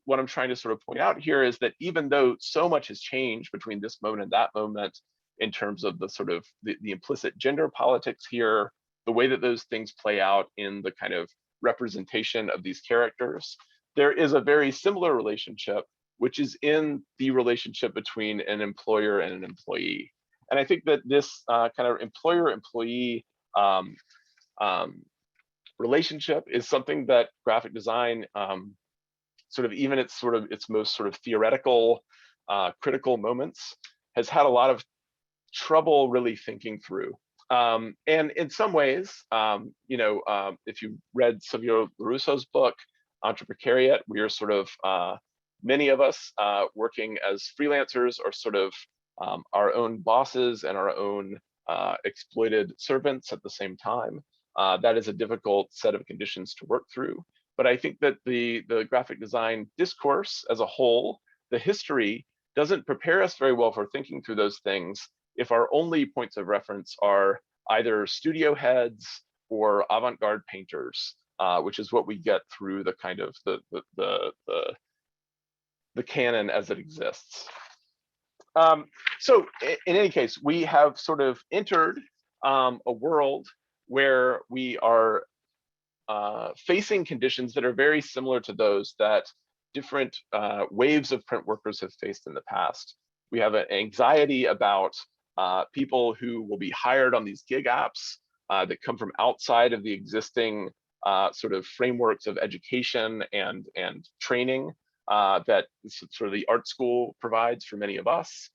what I'm trying to sort of point out here is that even though so much has changed between this moment and that moment, in terms of the sort of the implicit gender politics here, the way that those things play out in the kind of representation of these characters, there is a very similar relationship, which is in the relationship between an employer and an employee. And I think that this kind of employer-employee relationship is something that graphic design, sort of even its most sort of theoretical, critical moments, has had a lot of trouble really thinking through. And in some ways, if you read Silvio LaRusso's book, Entreprecariat, we are sort of, many of us working as freelancers are sort of our own bosses and our own exploited servants at the same time. That is a difficult set of conditions to work through. But I think that the graphic design discourse as a whole, the history, doesn't prepare us very well for thinking through those things if our only points of reference are either studio heads or avant-garde painters, which is what we get through the kind of the canon as it exists. So in any case, we have sort of entered a world where we are facing conditions that are very similar to those that different waves of print workers have faced in the past. We have an anxiety about people who will be hired on these gig apps that come from outside of the existing sort of frameworks of education and training that sort of the art school provides for many of us.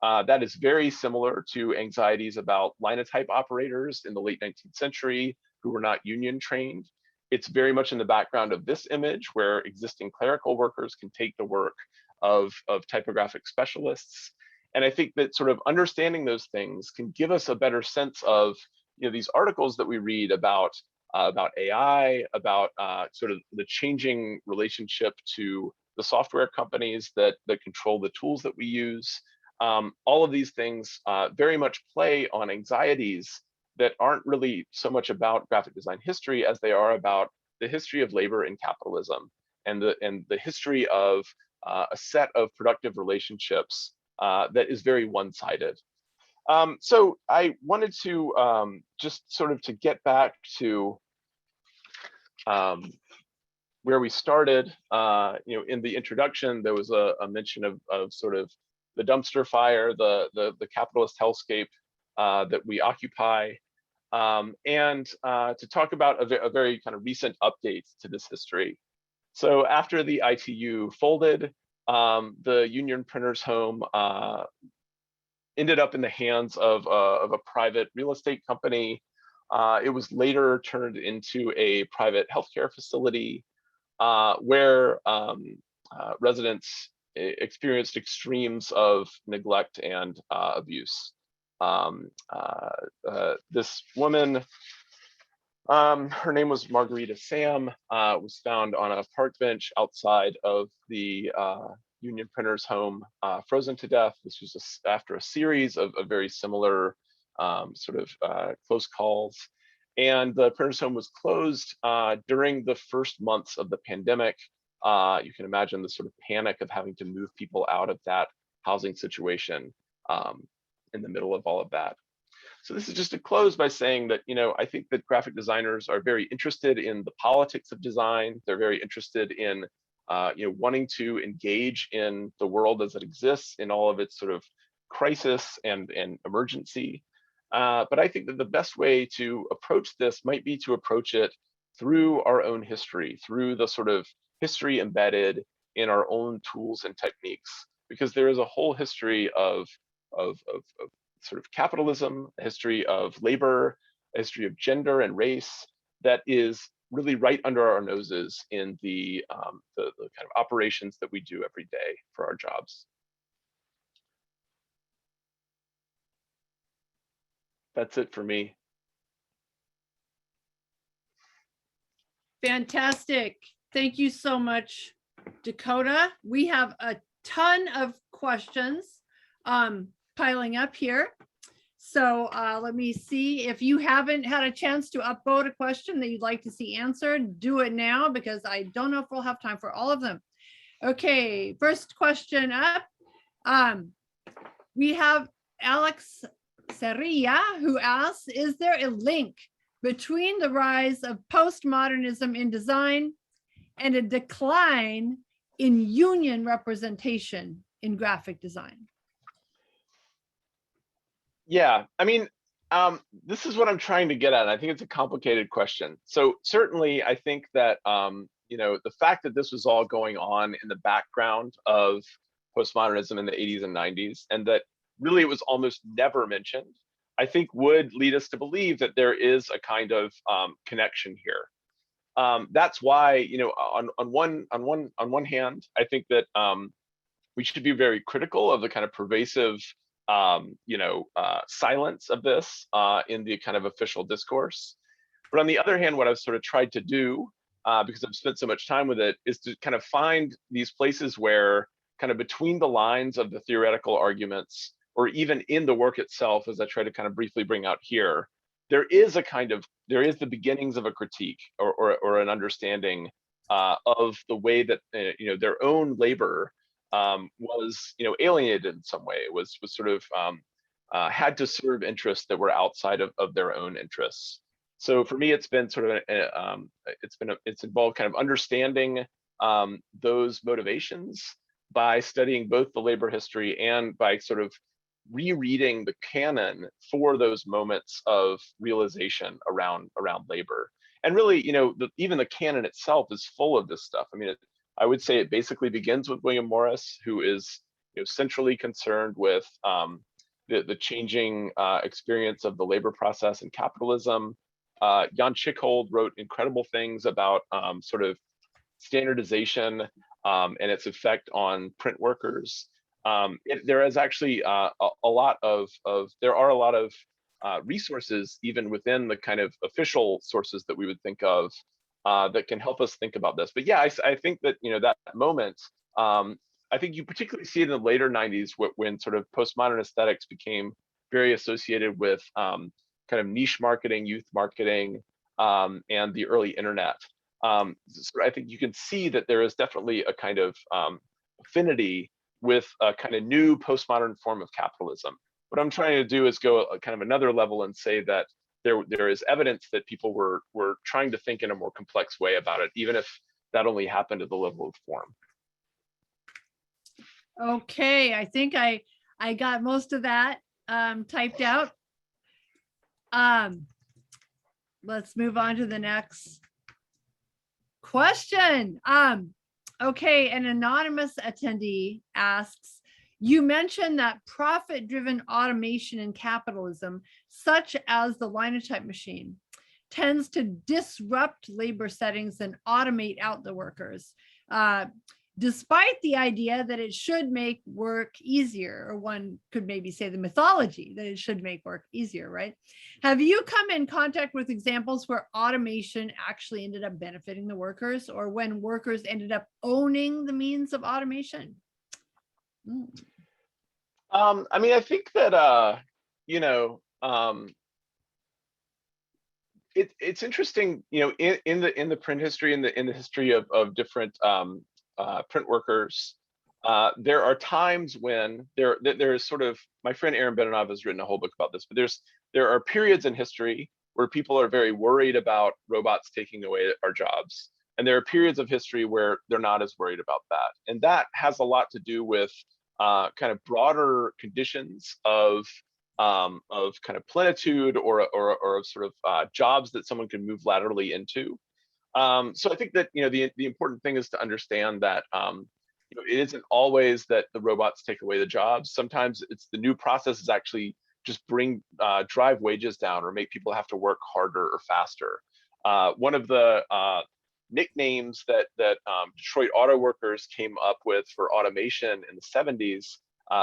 That is very similar to anxieties about linotype operators in the late 19th century who were not union trained. It's very much in the background of this image where existing clerical workers can take the work of typographic specialists. And I think that sort of understanding those things can give us a better sense of, these articles that we read about AI, about sort of the changing relationship to the software companies that control the tools that we use. All of these things very much play on anxieties that aren't really so much about graphic design history as they are about the history of labor in capitalism and the history of a set of productive relationships that is very one-sided. So I wanted to just sort of to get back to where we started. In the introduction, there was a mention of sort of the dumpster fire, the capitalist hellscape that we occupy, and to talk about a very kind of recent update to this history. So after the ITU folded, the Union Printers Home ended up in the hands of a private real estate company. It was later turned into a private healthcare facility where residents experienced extremes of neglect and abuse. This woman, her name was Margarita Sam, was found on a park bench outside of the Union Printers Home, frozen to death. This was after a series of very similar close calls. And the printer's home was closed during the first months of the pandemic. You can imagine the sort of panic of having to move people out of that housing situation in the middle of all of that. So this is just to close by saying that, I think that graphic designers are very interested in the politics of design. They're very interested in, wanting to engage in the world as it exists in all of its sort of crisis and emergency. But I think that the best way to approach this might be to approach it through our own history, through the sort of history embedded in our own tools and techniques, because there is a whole history of sort of capitalism, a history of labor, a history of gender and race that is really right under our noses in the kind of operations that we do every day for our jobs. That's it for me. Fantastic. Thank you so much, Dakota. We have a ton of questions piling up here. So let me see. If you haven't had a chance to upvote a question that you'd like to see answered, do it now, because I don't know if we'll have time for all of them. Okay, first question up. We have Alex Serria, who asks, is there a link between the rise of postmodernism in design and a decline in union representation in graphic design? Yeah, I mean, this is what I'm trying to get at. I think it's a complicated question. So certainly, I think that the fact that this was all going on in the background of postmodernism in the 80s and 90s, and that really it was almost never mentioned, I think would lead us to believe that there is a kind of connection here. That's why, on one hand, I think that we should be very critical of the kind of pervasive silence of this in the kind of official discourse. But on the other hand, what I've sort of tried to do, because I've spent so much time with it, is to kind of find these places where kind of between the lines of the theoretical arguments, or even in the work itself, as I try to kind of briefly bring out here, there is the beginnings of a critique or an understanding of the way that their own labor was alienated in some way. It was sort of had to serve interests that were outside of their own interests. So for me, it's been sort of it's involved kind of understanding those motivations by studying both the labor history and by sort of rereading the canon for those moments of realization around labor. And really, even the canon itself is full of this stuff. I mean, I would say it basically begins with William Morris, who is centrally concerned with the changing experience of the labor process and capitalism. Jan Schickhold wrote incredible things about sort of standardization and its effect on print workers. There is actually a lot of resources even within the kind of official sources that we would think of that can help us think about this. But yeah, I think that that moment, I think you particularly see it in the later 90s when sort of postmodern aesthetics became very associated with kind of niche marketing, youth marketing, and the early internet. So I think you can see that there is definitely a kind of affinity with a kind of new postmodern form of capitalism. What I'm trying to do is go kind of another level and say that there is evidence that people were trying to think in a more complex way about it, even if that only happened at the level of form. Okay, I think I got most of that typed out. Let's move on to the next question. Okay, an anonymous attendee asks, you mentioned that profit-driven automation in capitalism, such as the Linotype machine, tends to disrupt labor settings and automate out the workers, despite the idea that it should make work easier, or one could maybe say the mythology that it should make work easier, right? Have you come in contact with examples where automation actually ended up benefiting the workers, or when workers ended up owning the means of automation? I mean, I think that, it's interesting, in the print history, in the history of different print workers, there are times when there is sort of, my friend Aaron Benanov has written a whole book about this, but there are periods in history where people are very worried about robots taking away our jobs. And there are periods of history where they're not as worried about that. And that has a lot to do with kind of broader conditions of kind of plenitude or of sort of jobs that someone can move laterally into. So I think that the important thing is to understand that it isn't always that the robots take away the jobs. Sometimes it's the new processes actually just drive wages down or make people have to work harder or faster. One of the nicknames that Detroit auto workers came up with for automation in the 70s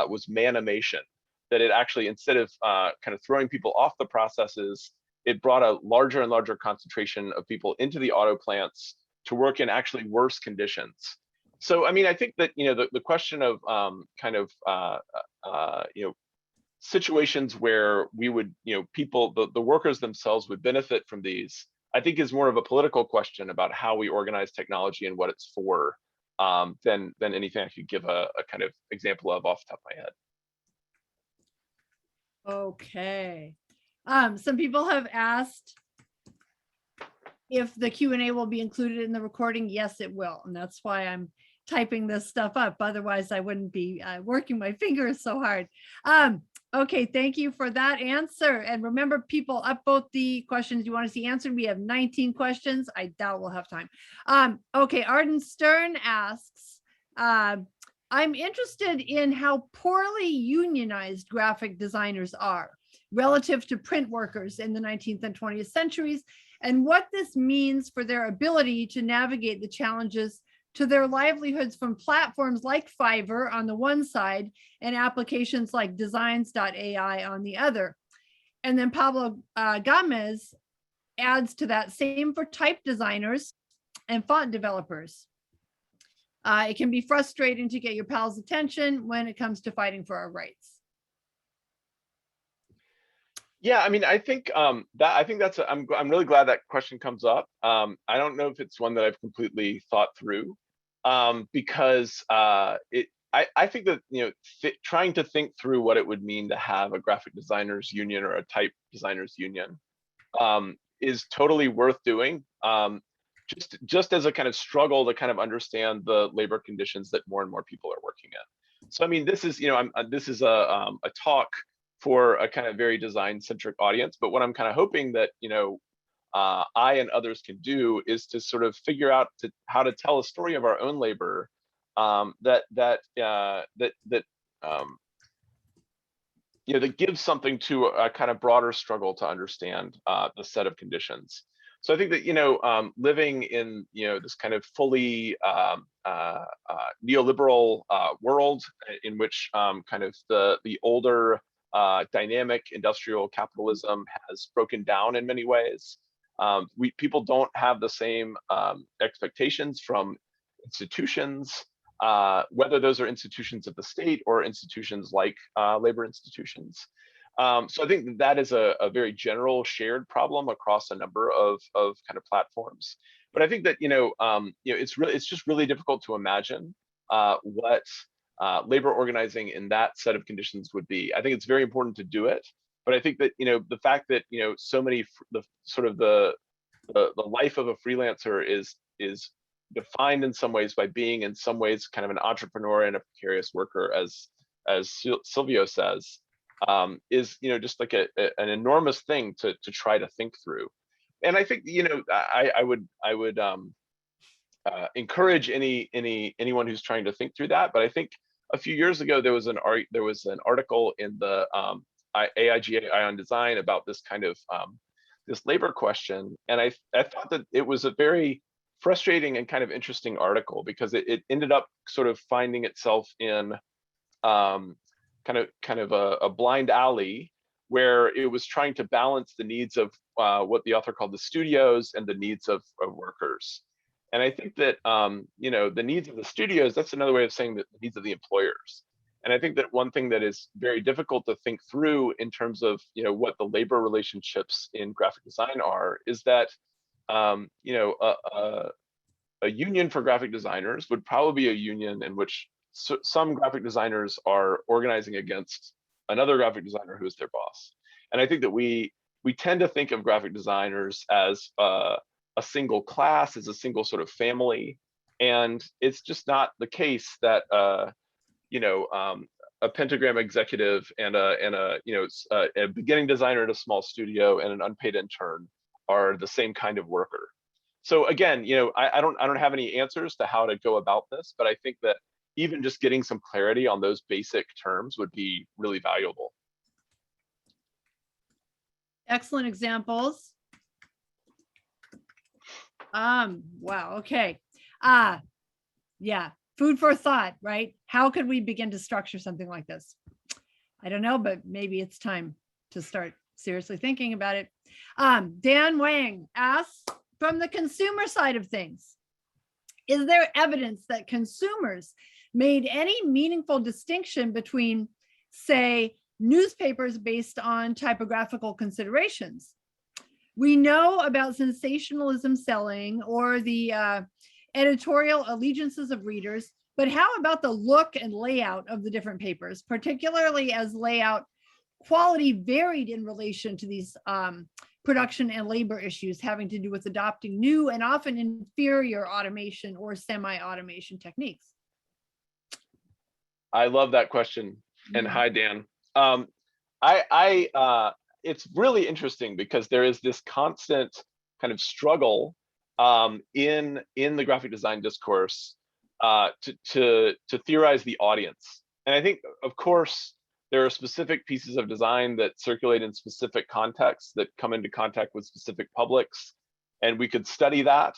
was manimation. That it actually, instead of kind of throwing people off the processes, it brought a larger and larger concentration of people into the auto plants to work in actually worse conditions. So, I mean, I think that the question of situations where we would, people, the workers themselves would benefit from these, I think is more of a political question about how we organize technology and what it's for, than anything I could give a kind of example of off the top of my head. Okay. Some people have asked if the Q&A will be included in the recording. Yes, it will. And that's why I'm typing this stuff up. Otherwise, I wouldn't be working my fingers so hard. Okay, thank you for that answer. And remember, people, upvote the questions you want to see answered. We have 19 questions. I doubt we'll have time. Okay, Arden Stern asks, I'm interested in how poorly unionized graphic designers are relative to print workers in the 19th and 20th centuries, and what this means for their ability to navigate the challenges to their livelihoods from platforms like Fiverr on the one side and applications like designs.ai on the other. And then Pablo Gomez adds to that, same for type designers and font developers. It can be frustrating to get your pals' attention when it comes to fighting for our rights. Yeah, I mean, I think I'm really glad that question comes up. I don't know if it's one that I've completely thought through, because I think that trying to think through what it would mean to have a graphic designers union or a type designers union is totally worth doing. Just as a kind of struggle to kind of understand the labor conditions that more and more people are working in. So I mean, this is this is a talk for a kind of very design-centric audience, but what I'm kind of hoping that I and others can do is to sort of figure out how to tell a story of our own labor that gives something to a kind of broader struggle to understand the set of conditions. So I think that living in this kind of fully neoliberal world in which kind of the older dynamic industrial capitalism has broken down in many ways. People don't have the same expectations from institutions, whether those are institutions of the state or institutions like labor institutions. So I think that is a very general shared problem across a number of kind of platforms. But I think that it's just really difficult to imagine what labor organizing in that set of conditions would be. I think it's very important to do it, but I think that the fact that so many the life of a freelancer is defined in some ways by being in some ways kind of an entrepreneur and a precarious worker, as Silvio says, is just like an enormous thing to try to think through. And I think I would encourage anyone who's trying to think through that. But I think a few years ago there was an article in the AIGA Ion Design about this kind of this labor question, and I thought that it was a very frustrating and kind of interesting article because it ended up sort of finding itself in kind of a blind alley where it was trying to balance the needs of what the author called the studios and the needs of workers. And I think that the needs of the studios, that's another way of saying that the needs of the employers. And I think that one thing that is very difficult to think through in terms of, what the labor relationships in graphic design are, is that, a union for graphic designers would probably be a union in which some graphic designers are organizing against another graphic designer who is their boss. And I think that we tend to think of graphic designers as a single class, as a single sort of family, and it's just not the case that a pentagram executive and a beginning designer at a small studio and an unpaid intern are the same kind of worker. So again, I don't have any answers to how to go about this, but I think that even just getting some clarity on those basic terms would be really valuable. Excellent examples. Wow, okay. Yeah, food for thought, right? How could we begin to structure something like this? I don't know, but maybe it's time to start seriously thinking about it. Dan Wang asks, from the consumer side of things, is there evidence that consumers made any meaningful distinction between, say, newspapers based on typographical considerations? We know about sensationalism selling or the editorial allegiances of readers, but how about the look and layout of the different papers, particularly as layout quality varied in relation to these production and labor issues having to do with adopting new and often inferior automation or semi-automation techniques? I love that question. And hi, Dan. It's really interesting because there is this constant kind of struggle in the graphic design discourse to theorize the audience. And I think, of course, there are specific pieces of design that circulate in specific contexts that come into contact with specific publics, and we could study that.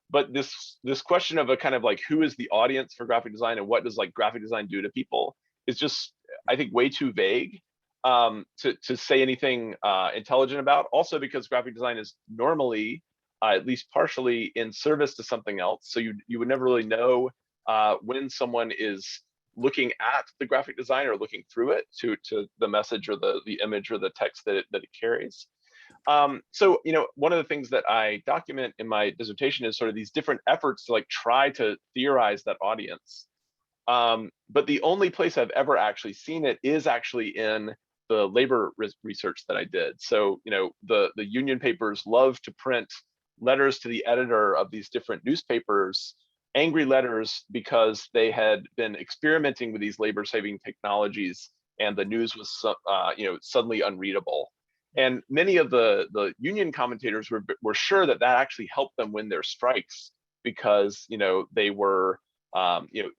But this question of a kind of like, who is the audience for graphic design and what does like graphic design do to people is just, I think, way too vague to say anything intelligent about. Also because graphic design is normally, at least partially, in service to something else. So you would never really know when someone is looking at the graphic design or looking through it to the message or the image or the text that it carries. So, one of the things that I document in my dissertation is sort of these different efforts to like try to theorize that audience. But the only place I've ever actually seen it is actually in the labor research that I did. So, the union papers love to print letters to the editor of these different newspapers, angry letters, because they had been experimenting with these labor-saving technologies and the news was suddenly unreadable. And many of the union commentators were sure that actually helped them win their strikes because they were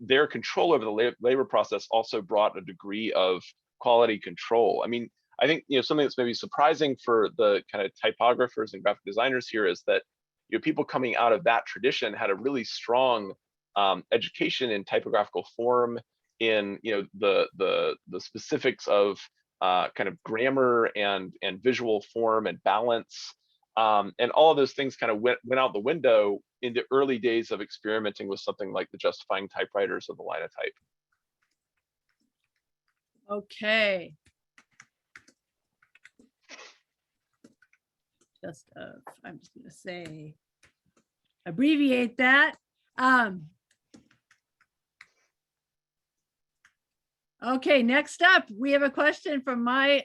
their control over the labor process also brought a degree of quality control. I mean, I think something that's maybe surprising for the kind of typographers and graphic designers here is that people coming out of that tradition had a really strong education in typographical form, in the specifics of kind of grammar and visual form and balance, and all of those things kind of went out the window in the early days of experimenting with something like the justifying typewriters or the Linotype. Okay. I'm just going to say, abbreviate that. Okay, next up, we have a question from my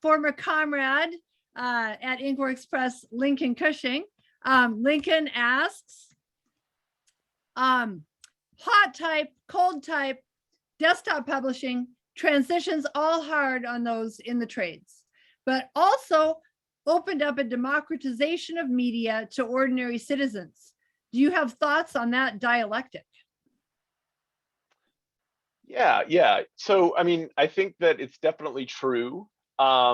former comrade at Inkworks Press, Lincoln Cushing. Lincoln asks, hot type, cold type, desktop publishing, transitions all hard on those in the trades, but also opened up a democratization of media to ordinary citizens. Do you have thoughts on that dialectic? Yeah. So, I mean, I think that it's definitely true. I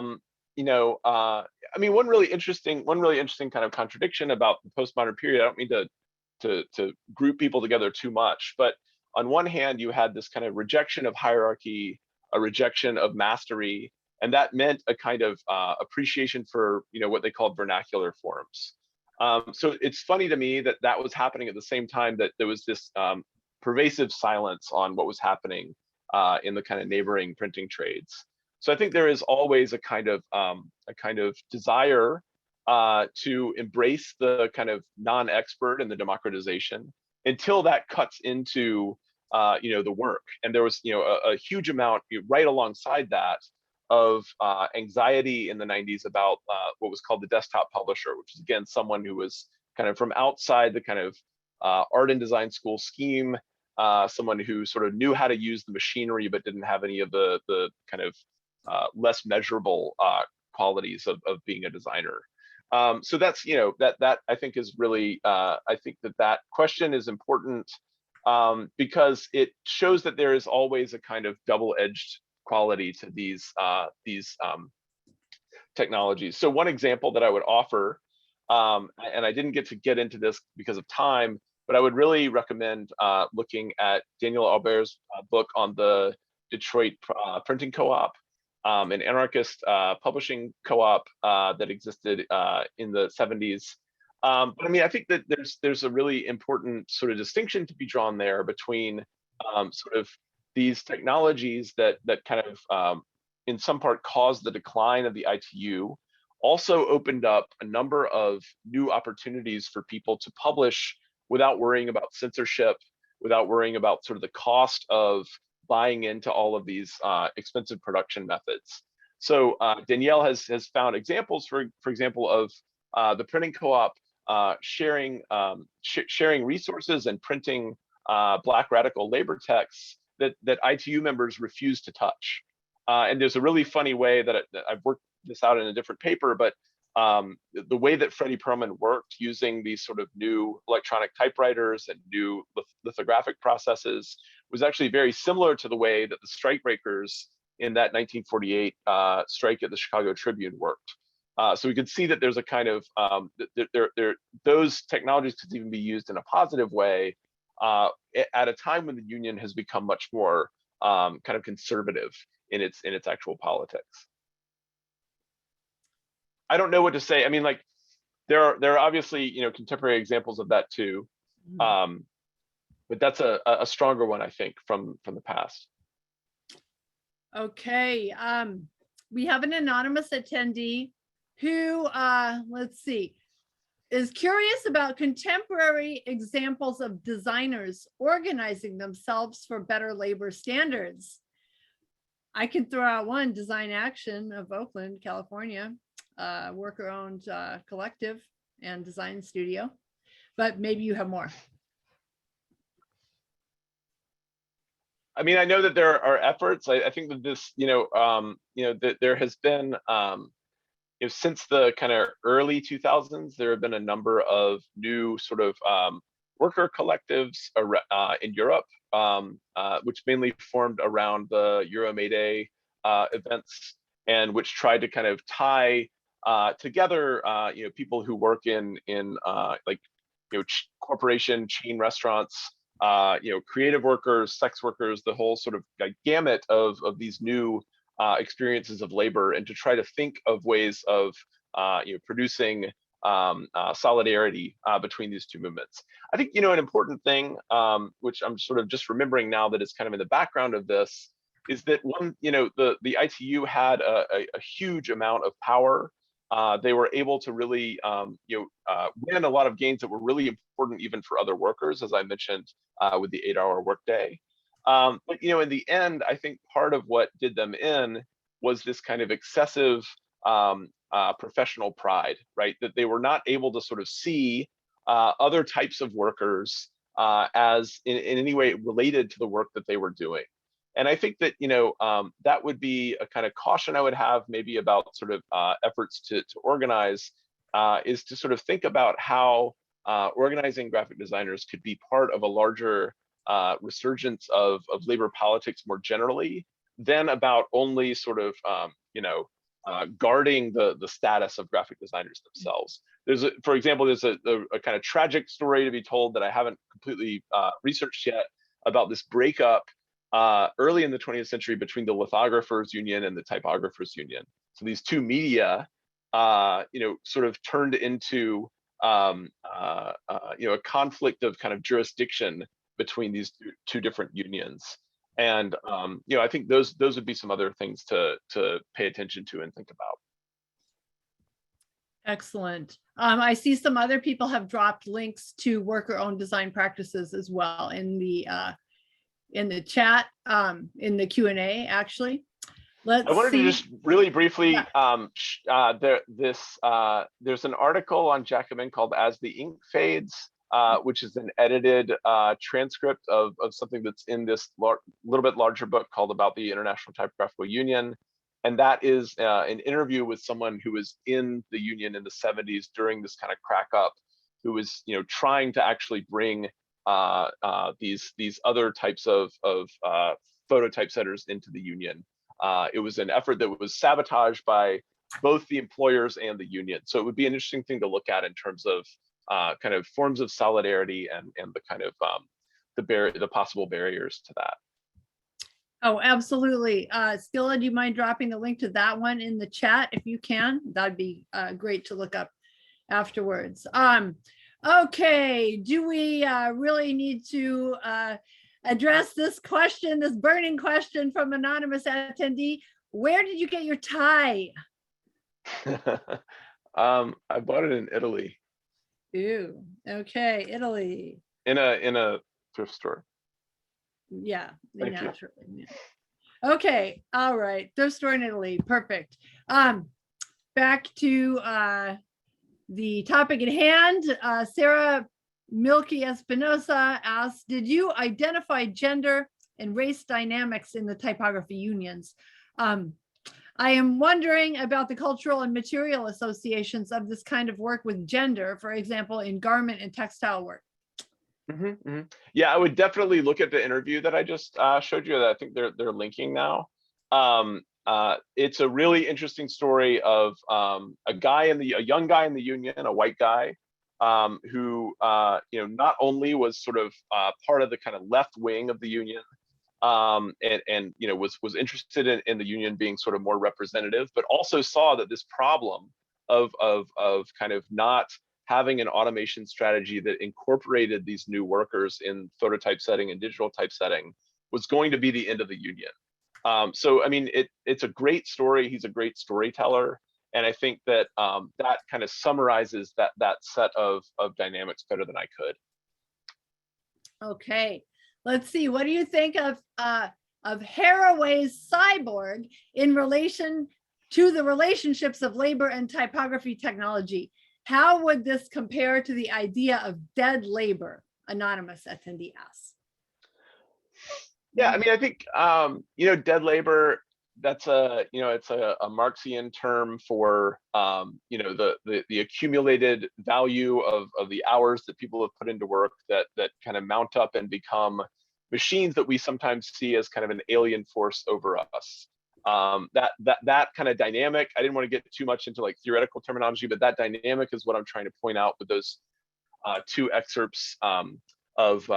mean, one really interesting kind of contradiction about the postmodern period. I don't mean to group people together too much, but on one hand, you had this kind of rejection of hierarchy, a rejection of mastery, and that meant a kind of appreciation for what they called vernacular forms. So it's funny to me that that was happening at the same time that there was this pervasive silence on what was happening in the kind of neighboring printing trades. So I think there is always a kind of desire to embrace the kind of non-expert and the democratization until that cuts into the work. And there was a huge amount right alongside that of anxiety in the 90s about what was called the desktop publisher, which is again someone who was kind of from outside the kind of art and design school scheme, someone who sort of knew how to use the machinery but didn't have any of the kind of less measurable qualities of being a designer. So that's that I think is really I think that question is important because it shows that there is always a kind of double-edged quality to these technologies. So one example that I would offer, and I didn't get into this because of time, but I would really recommend looking at Daniel Albert's book on the Detroit Printing Co-op, an anarchist publishing co-op that existed in the 70s. But I mean, I think that there's a really important sort of distinction to be drawn there between sort of these technologies that kind of in some part caused the decline of the ITU, also opened up a number of new opportunities for people to publish without worrying about censorship, without worrying about sort of the cost of buying into all of these expensive production methods. So Danielle has found examples, for example, of the printing co-op sharing resources and printing Black radical labor texts that ITU members refuse to touch. And there's a really funny way that I've worked this out in a different paper, but the way that Freddie Perlman worked using these sort of new electronic typewriters and new lithographic processes was actually very similar to the way that the strikebreakers in that 1948 strike at the Chicago Tribune worked. So we could see that there's a kind of, those technologies could even be used in a positive way at a time when the union has become much more kind of conservative in its actual politics. I don't know what to say. I mean, like there are obviously contemporary examples of that too, but that's a stronger one I think from the past. Okay, we have an anonymous attendee who let's see, is curious about contemporary examples of designers organizing themselves for better labor standards. I can throw out one: Design Action of Oakland, California, worker-owned collective and design studio, but maybe you have more. I mean, I know that there are efforts. I think that this, that there has been, since the kind of early 2000s, there have been a number of new sort of worker collectives in Europe, which mainly formed around the Euromede events, and which tried to kind of tie together, people who work in like corporation chain restaurants, creative workers, sex workers, the whole sort of gamut of these new experiences of labor, and to try to think of ways of producing solidarity between these two movements. I think an important thing, which I'm sort of just remembering now that is kind of in the background of this, is that one, the ITU had a huge amount of power. They were able to really win a lot of gains that were really important even for other workers, as I mentioned with the 8-hour workday. But in the end, I think part of what did them in was this kind of excessive professional pride, right? That they were not able to sort of see other types of workers as in any way related to the work that they were doing. And I think that that would be a kind of caution I would have maybe about sort of efforts to organize, is to sort of think about how organizing graphic designers could be part of a larger resurgence of labor politics more generally, than about only sort of guarding the status of graphic designers themselves. For example, there's a kind of tragic story to be told that I haven't completely researched yet about this breakup early in the 20th century between the lithographers union and the typographers union. So these two media, sort of turned into a conflict of kind of jurisdiction between these two different unions. And you know, I think those would be some other things to pay attention to and think about. Excellent. I see some other people have dropped links to worker-owned design practices as well in the chat, in the Q&A, actually. Let's I wanted see. to just really briefly, Yeah. There's an article on Jacobin called "As the Ink Fades," which is an edited transcript of something that's in this little bit larger book called "About the International Typographical Union." And that is an interview with someone who was in the union in the 70s during this kind of crack up, who was, you know, trying to actually bring these other types of photo typesetters into the union. It was an effort that was sabotaged by both the employers and the union. So it would be an interesting thing to look at in terms of kind of forms of solidarity and the kind of the possible barriers to that. Oh, absolutely. Skilla, do you mind dropping the link to that one in the chat if you can? That'd be great to look up afterwards. Okay, do we really need to address this question, this burning question from anonymous attendee? Where did you get your tie? I bought it in Italy. Ooh, okay, Italy. In a thrift store. Yeah, Thank you. Yeah. Okay, all right, thrift store in Italy, perfect. Back to the topic at hand. Sarah Milky Espinosa asked, did you identify gender and race dynamics in the typography unions? I am wondering about the cultural and material associations of this kind of work with gender, for example, in garment and textile work. Yeah, I would definitely look at the interview that I just showed you that I think they're linking now. It's a really interesting story of a young guy in the union, a white guy, who you know, not only was sort of part of the kind of left wing of the union, and you know, was interested in the union being sort of more representative, but also saw that this problem of kind of not having an automation strategy that incorporated these new workers in photo typesetting and digital typesetting was going to be the end of the union. So I mean, it's a great story. He's a great storyteller, and I think that that kind of summarizes that set of dynamics better than I could. Okay, let's see. What do you think of Haraway's Cyborg in relation to the relationships of labor and typography technology? How would this compare to the idea of dead labor? Anonymous attendee asks. Yeah, I mean, I think you know, dead labor, that's it's a Marxian term for you know, the accumulated value of the hours that people have put into work that kind of mount up and become machines that we sometimes see as kind of an alien force over us. That kind of dynamic, I didn't want to get too much into like theoretical terminology, but that dynamic is what I'm trying to point out with those two excerpts of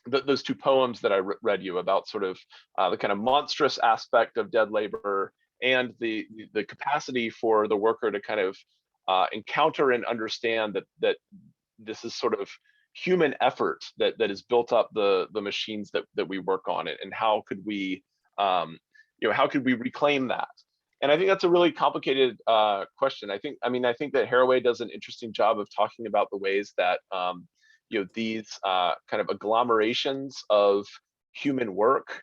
those two poems that I read you about, sort of the kind of monstrous aspect of dead labor and the capacity for the worker to kind of encounter and understand that this is sort of human effort that is built up the machines that we work on, and how could we how could we reclaim that? And I think that's a really complicated question. I think that Haraway does an interesting job of talking about the ways that these kind of agglomerations of human work,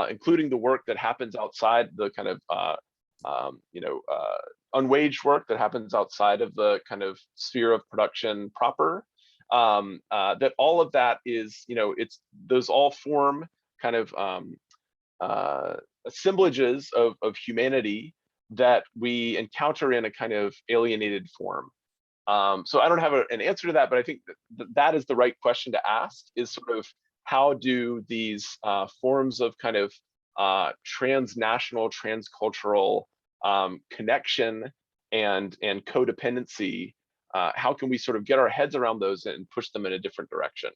including the work that happens outside the kind of unwaged work that happens outside of the kind of sphere of production proper, that all of that is, those all form kind of assemblages of humanity that we encounter in a kind of alienated form. So I don't have an answer to that, but I think that is the right question to ask, is sort of how do these forms of kind of transnational, transcultural connection and codependency, how can we sort of get our heads around those and push them in a different direction?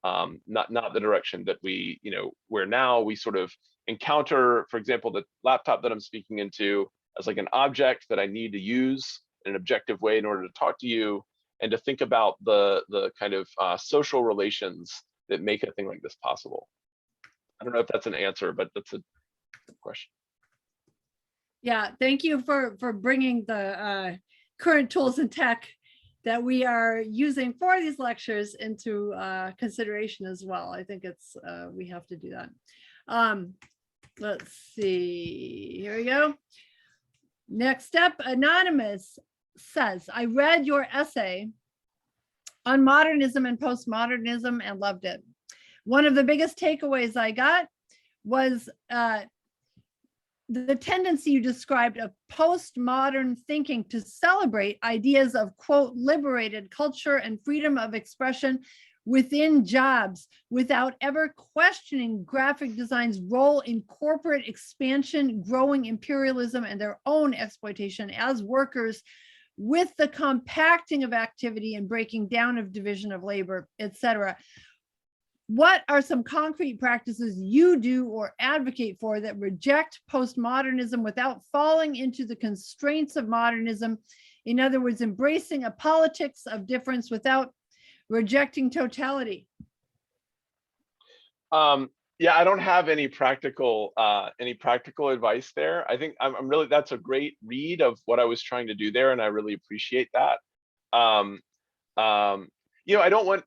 Not the direction that we, where now we sort of encounter, for example, the laptop that I'm speaking into as like an object that I need to use in an objective way in order to talk to you, and to think about the kind of social relations that make a thing like this possible. I don't know if that's an answer, but that's a good question. Yeah, thank you for bringing the current tools and tech that we are using for these lectures into consideration as well. I think it's we have to do that. Let's see, here we go. Next up, Anonymous says, I read your essay on modernism and postmodernism and loved it. One of the biggest takeaways I got was the tendency you described of postmodern thinking to celebrate ideas of, quote, liberated culture and freedom of expression within jobs without ever questioning graphic design's role in corporate expansion, growing imperialism, and their own exploitation as workers, with the compacting of activity and breaking down of division of labor, etc. What are some concrete practices you do or advocate for that reject postmodernism without falling into the constraints of modernism? In other words, embracing a politics of difference without rejecting totality. Yeah, I don't have any practical advice there. I think I'm really, that's a great read of what I was trying to do there, and I really appreciate that. You know, I don't want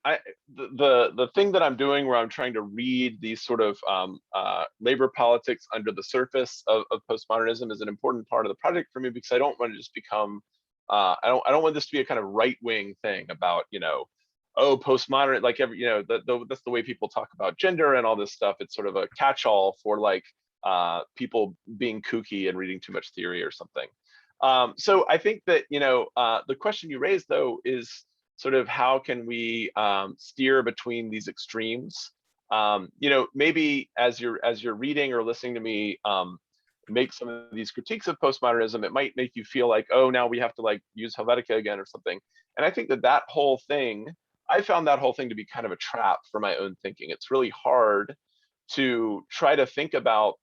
the thing that I'm doing where I'm trying to read these sort of labor politics under the surface of postmodernism is an important part of the project for me, because I don't want to just become I don't want this to be a kind of right-wing thing about, you know, oh, postmodern, like every, you know, that's the way people talk about gender and all this stuff. It's sort of a catch-all for like people being kooky and reading too much theory or something. So I think that, you know, the question you raised though is sort of how can we steer between these extremes? You know, maybe as you're reading or listening to me make some of these critiques of postmodernism, it might make you feel like, oh, now we have to like use Helvetica again or something. And I think that whole thing, I found that whole thing to be kind of a trap for my own thinking. It's really hard to try to think about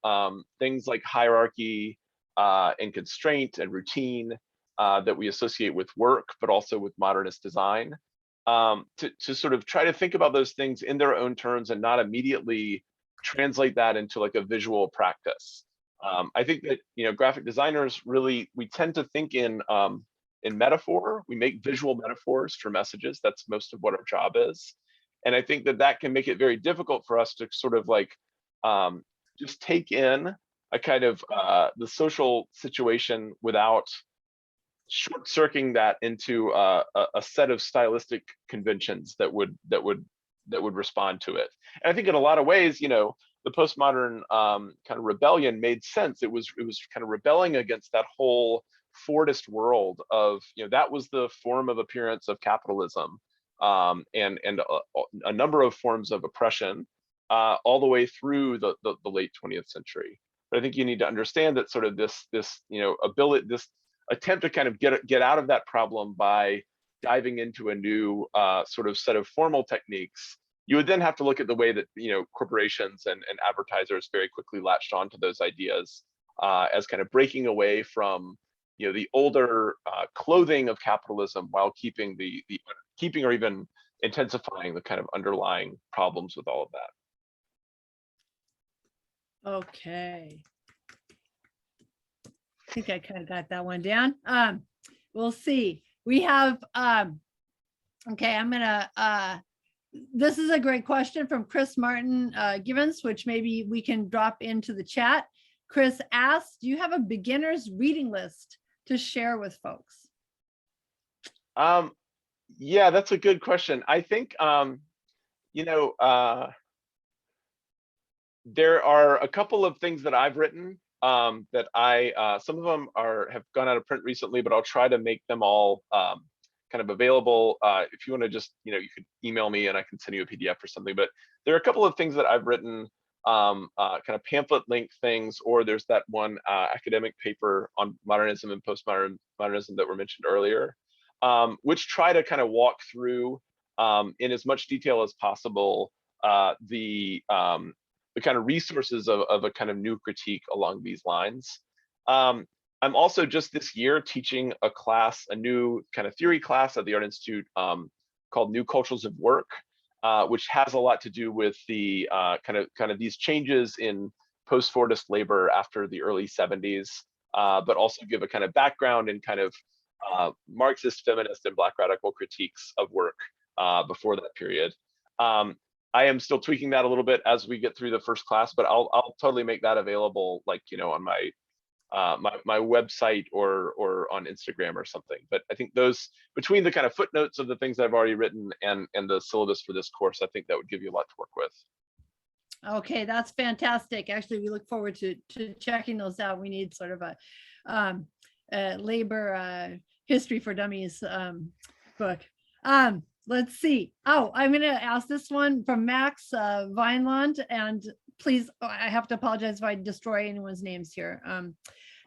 things like hierarchy and constraint and routine that we associate with work, but also with modernist design, to sort of try to think about those things in their own terms and not immediately translate that into like a visual practice. I think that, you know, graphic designers really, we tend to think in metaphor. We make visual metaphors for messages. That's most of what our job is. And I think that can make it very difficult for us to sort of like just take in a kind of the social situation without short-circuiting that into a set of stylistic conventions that would respond to it. And I think in a lot of ways, you know, the postmodern kind of rebellion made sense. It was kind of rebelling against that whole Fordist world of, you know, that was the form of appearance of capitalism, and a number of forms of oppression all the way through the late 20th century. But I think you need to understand that sort of this you know, ability, this attempt to kind of get out of that problem by diving into a new sort of set of formal techniques. You would then have to look at the way that, you know, corporations and advertisers very quickly latched onto those ideas as kind of breaking away from, you know, the older clothing of capitalism while keeping keeping or even intensifying the kind of underlying problems with all of that. Okay. I think I kind of got that one down. We'll see. We have, okay, I'm gonna, this is a great question from Chris Martin Givens, which maybe we can drop into the chat. Chris asks, do you have a beginner's reading list to share with folks? Yeah, that's a good question. I think, you know, there are a couple of things that I've written that some of them have gone out of print recently, but I'll try to make them all kind of available. If you want to just, you know, you could email me and I can send you a PDF or something. But there are a couple of things that I've written, kind of pamphlet length things, or there's that one academic paper on modernism and postmodernism that were mentioned earlier, which try to kind of walk through in as much detail as possible the kind of resources of a kind of new critique along these lines. I'm also just this year teaching a class, a new kind of theory class at the Art Institute called New Cultures of Work. which has a lot to do with the kind of these changes in post-Fordist labor after the early 70s, but also give a kind of background and kind of Marxist, feminist, and Black radical critiques of work before that period. I am still tweaking that a little bit as we get through the first class, but I'll totally make that available, like, you know, on my my website or on Instagram or something. But I think those, between the kind of footnotes of the things I've already written and the syllabus for this course, I think that would give you a lot to work with. Okay, that's fantastic. Actually, we look forward to checking those out. We need sort of a labor history for dummies book. Let's see. Oh, I'm going to ask this one from Max Vineland, and please, I have to apologize if I destroy anyone's names here.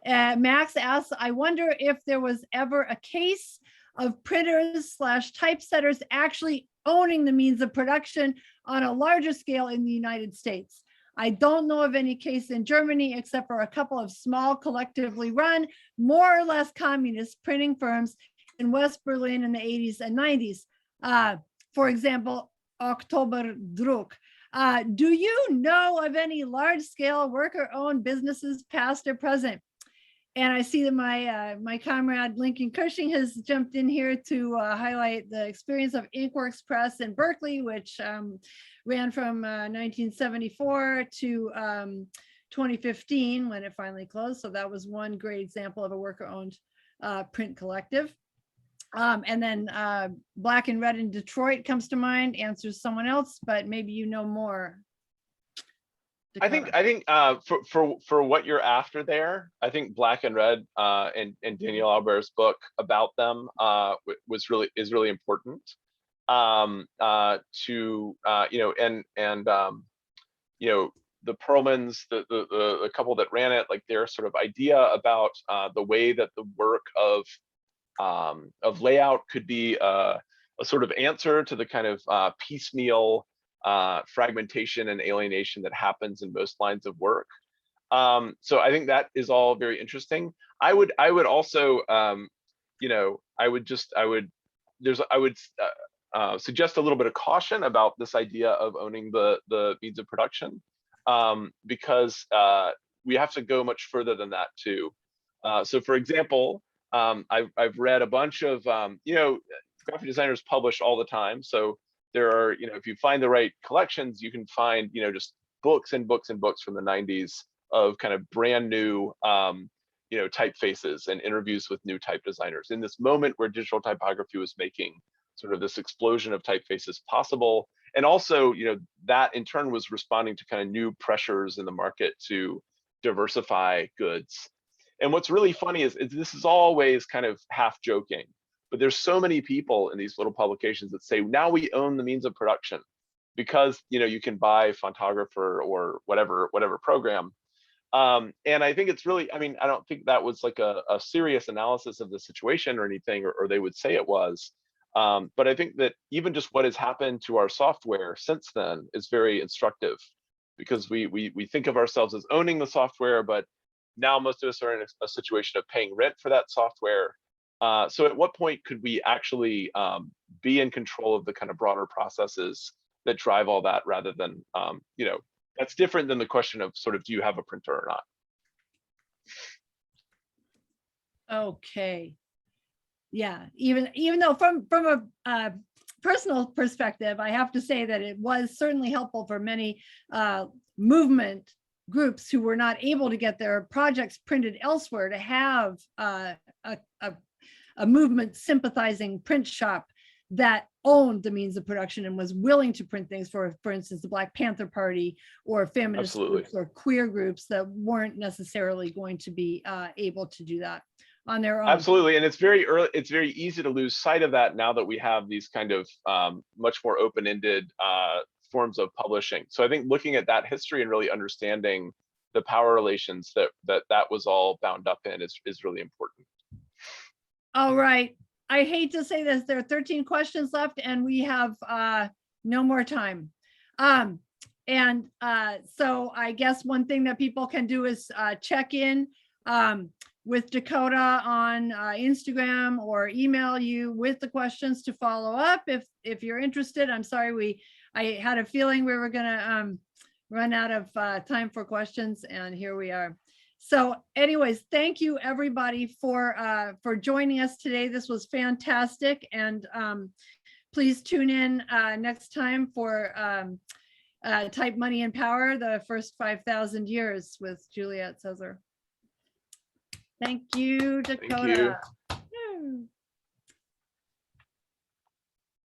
Max asks, I wonder if there was ever a case of printers / typesetters actually owning the means of production on a larger scale in the United States. I don't know of any case in Germany except for a couple of small collectively run, more or less communist printing firms in West Berlin in the 80s and 90s. For example, Oktoberdruck. Do you know of any large-scale worker-owned businesses, past or present? And I see that my comrade Lincoln Cushing has jumped in here to highlight the experience of Inkworks Press in Berkeley, which ran from 1974 to 2015 when it finally closed. So that was one great example of a worker-owned print collective. And then Black and Red in Detroit comes to mind, answers someone else, but maybe you know more. Dakota. I think for what you're after there, I think Black and Red and Danielle Albert's book about them is really important to you know, and you know, the Perlmans, the couple that ran it, like their sort of idea about the way that the work of layout could be a sort of answer to the kind of piecemeal fragmentation and alienation that happens in most lines of work. So I think that is all very interesting. I would also, you know, I would suggest a little bit of caution about this idea of owning the means of production, because we have to go much further than that too. So for example, I've read a bunch of, you know, graphic designers publish all the time. So there are, you know, if you find the right collections, you can find, you know, just books and books and books from the 90s of kind of brand new, you know, typefaces and interviews with new type designers in this moment where digital typography was making sort of this explosion of typefaces possible. And also, you know, that in turn was responding to kind of new pressures in the market to diversify goods. And what's really funny is this is always kind of half joking, but there's so many people in these little publications that say, now we own the means of production because, you know, you can buy Fontographer or whatever program. And I think it's really, I mean, I don't think that was like a serious analysis of the situation or anything, or they would say it was. But I think that even just what has happened to our software since then is very instructive, because we think of ourselves as owning the software, but now most of us are in a situation of paying rent for that software. So at what point could we actually be in control of the kind of broader processes that drive all that, rather than, you know, that's different than the question of sort of, do you have a printer or not? Okay. Yeah, even though from a personal perspective, I have to say that it was certainly helpful for many movement groups who were not able to get their projects printed elsewhere to have a movement sympathizing print shop that owned the means of production and was willing to print things for instance, the Black Panther Party or feminist groups or queer groups that weren't necessarily going to be able to do that on their own. Absolutely, and it's very early. It's very easy to lose sight of that now that we have these kind of much more open-ended forms of publishing. So I think looking at that history and really understanding the power relations that was all bound up in is really important. All right. I hate to say this, there are 13 questions left and we have no more time. So I guess one thing that people can do is check in with Dakota on Instagram or email you with the questions to follow up if you're interested. I'm sorry I had a feeling we were gonna run out of time for questions, and here we are. So anyways, thank you everybody for joining us today. This was fantastic. And please tune in next time for Type, Money, and Power, the first 5,000 years with Juliet Cesar. Thank you, Dakota. Thank you.